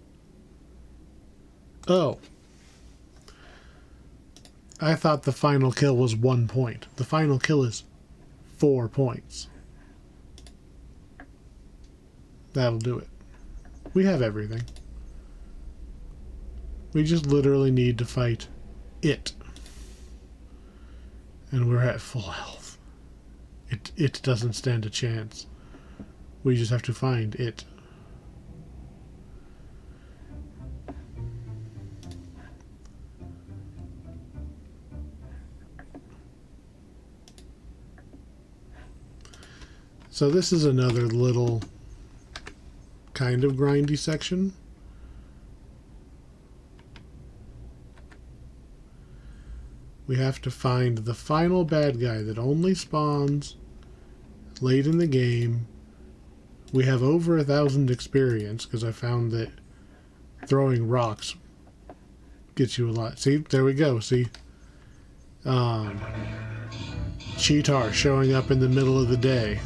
Speaker 1: Oh. I thought the final kill was 1 point. The final kill is 4 points. That'll do it. We have everything. We just literally need to fight it. And we're at full health. It doesn't stand a chance. We just have to find it. So this is another little kind of grindy section. We have to find the final bad guy that only spawns late in the game. We have over 1,000 experience because I found that throwing rocks gets you a lot. See, there we go. See, Cheetar showing up in the middle of the day.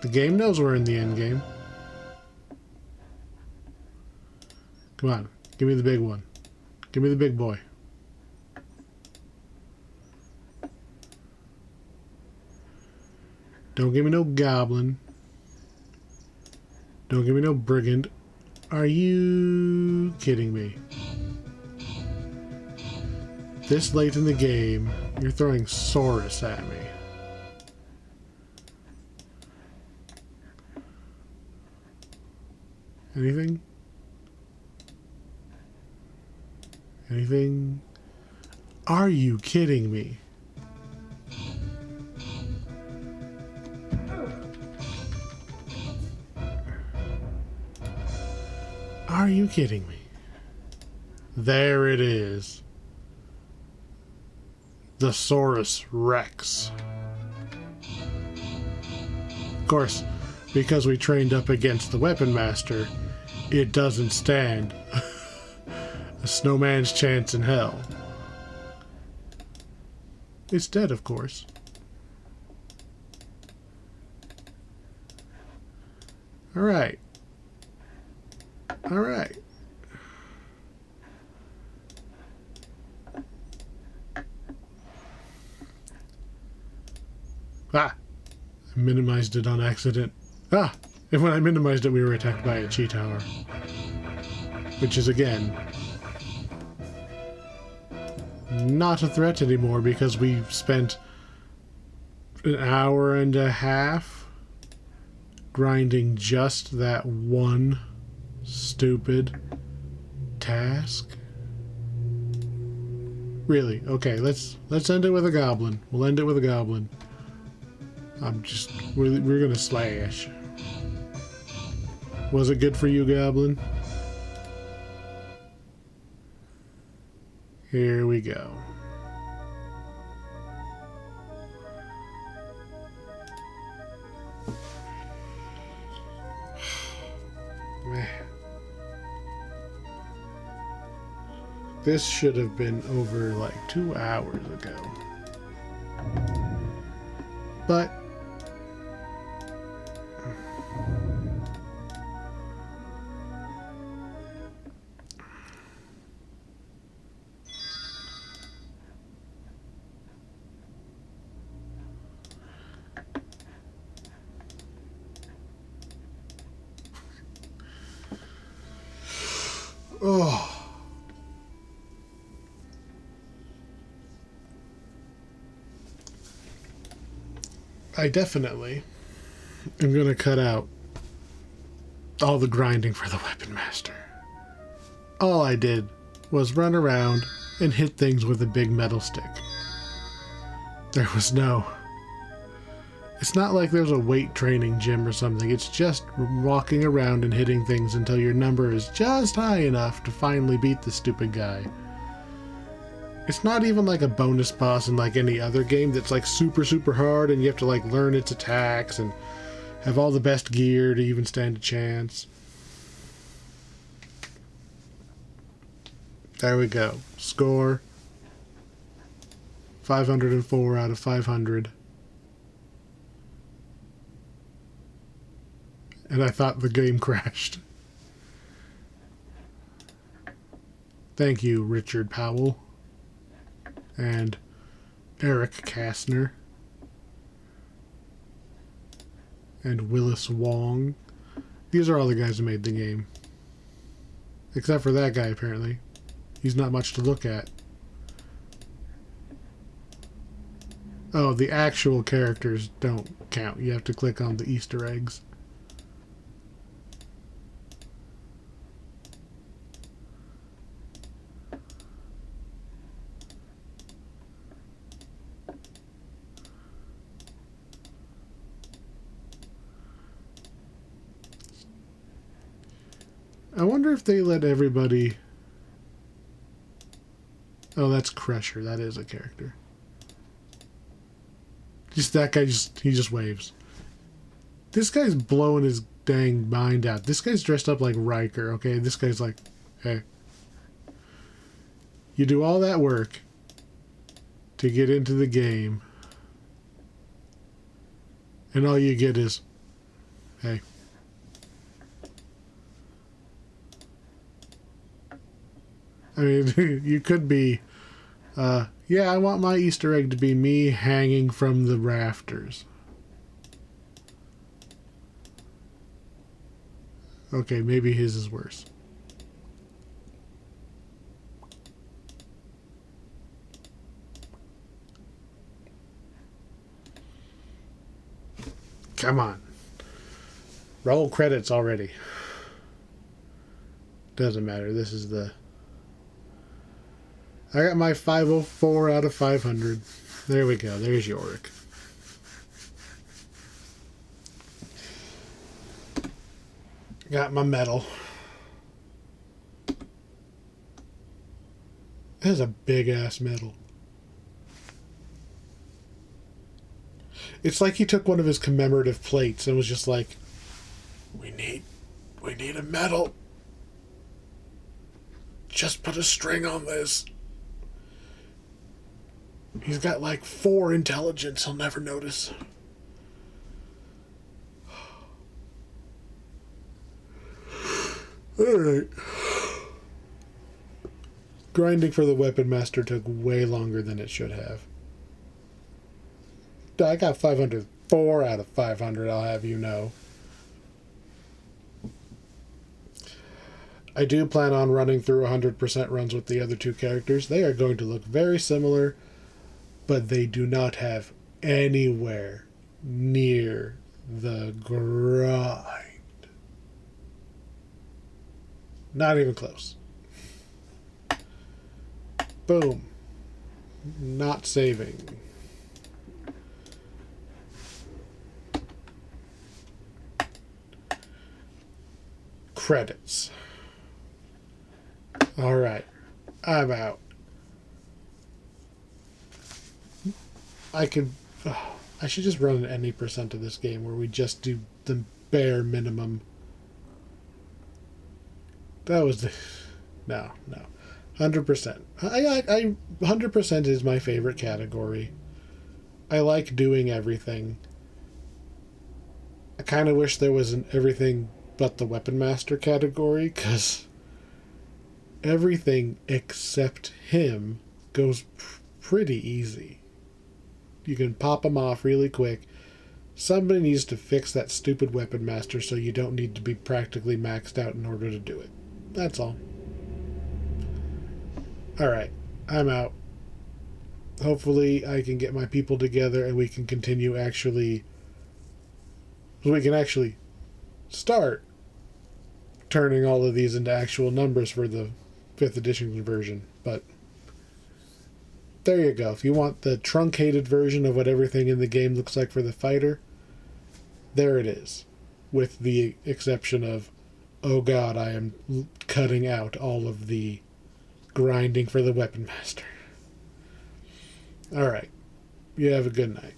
Speaker 1: The game knows we're in the end game. Come on, give me the big one. Give me the big boy. Don't give me no goblin. Don't give me no brigand. Are you kidding me? This late in the game, you're throwing Saurus at me. Anything? Anything? Are you kidding me? Are you kidding me? There it is. The Saurus Rex. Of course, because we trained up against the Weapon Master, it doesn't stand a snowman's chance in hell. It's dead, of course. Alright. Alright. Ah! I minimized it on accident. Ah! And when I minimized it, we were attacked by a Cheetar. Which is, again, not a threat anymore because we spent an hour and a half grinding just that one stupid task. Really? Okay, let's end it with a goblin. We'll end it with a goblin. We're gonna slash. Was it good for you, goblin? Here we go. Man. This should have been over like 2 hours ago. But oh. I definitely am going to cut out all the grinding for the Weapon Master. All I did was run around and hit things with a big metal stick. There was no... It's not like there's a weight training gym or something. It's just walking around and hitting things until your number is just high enough to finally beat the stupid guy. It's not even like a bonus boss in like any other game that's like super, super hard and you have to like learn its attacks and have all the best gear to even stand a chance. There we go. Score 504 out of 500. And I thought the game crashed. Thank you, Richard Powell and Eric Kastner and Willis Wong. These are all the guys who made the game. Except for that guy, apparently. He's not much to look at. Oh, the actual characters don't count. You have to click on the Easter eggs. I wonder if they let everybody... Oh, that's Crusher. That is a character. Just that guy, he just waves. This guy's blowing his dang mind out. This guy's dressed up like Riker, okay? This guy's like, hey. You do all that work to get into the game, and all you get is, hey. I mean, you could be, yeah, I want my Easter egg to be me hanging from the rafters. Okay, maybe his is worse. Come on. Roll credits already. Doesn't matter. This is the... I got my 504 out of 500. There we go. There's Yorick. Got my medal. That is a big-ass medal. It's like he took one of his commemorative plates and was just like, we need a medal. Just put a string on this. He's got like 4 intelligence he'll never notice. Alright. Grinding for the Weapon Master took way longer than it should have. I got 504 out of 500, I'll have you know. I do plan on running through 100% runs with the other 2 characters. They are going to look very similar, but they do not have anywhere near the grind. Not even close. Boom. Not saving. Credits. Alright. I'm out. I should just run any percent of this game where we just do the bare minimum. That was the... No. 100%. I 100% is my favorite category. I like doing everything. I kind of wish there was an everything but the Weapon Master category, because everything except him goes pretty easy. You can pop him off really quick. Somebody needs to fix that stupid Weapon Master so you don't need to be practically maxed out in order to do it. That's all. Alright, I'm out. hopefully I can get my people together and we can continue actually... we can actually start turning all of these into actual numbers for the 5th edition conversion. But there you go. If you want the truncated version of what everything in the game looks like for the fighter, there it is. With the exception of, oh god, I am cutting out all of the grinding for the weapon master. Alright. You have a good night.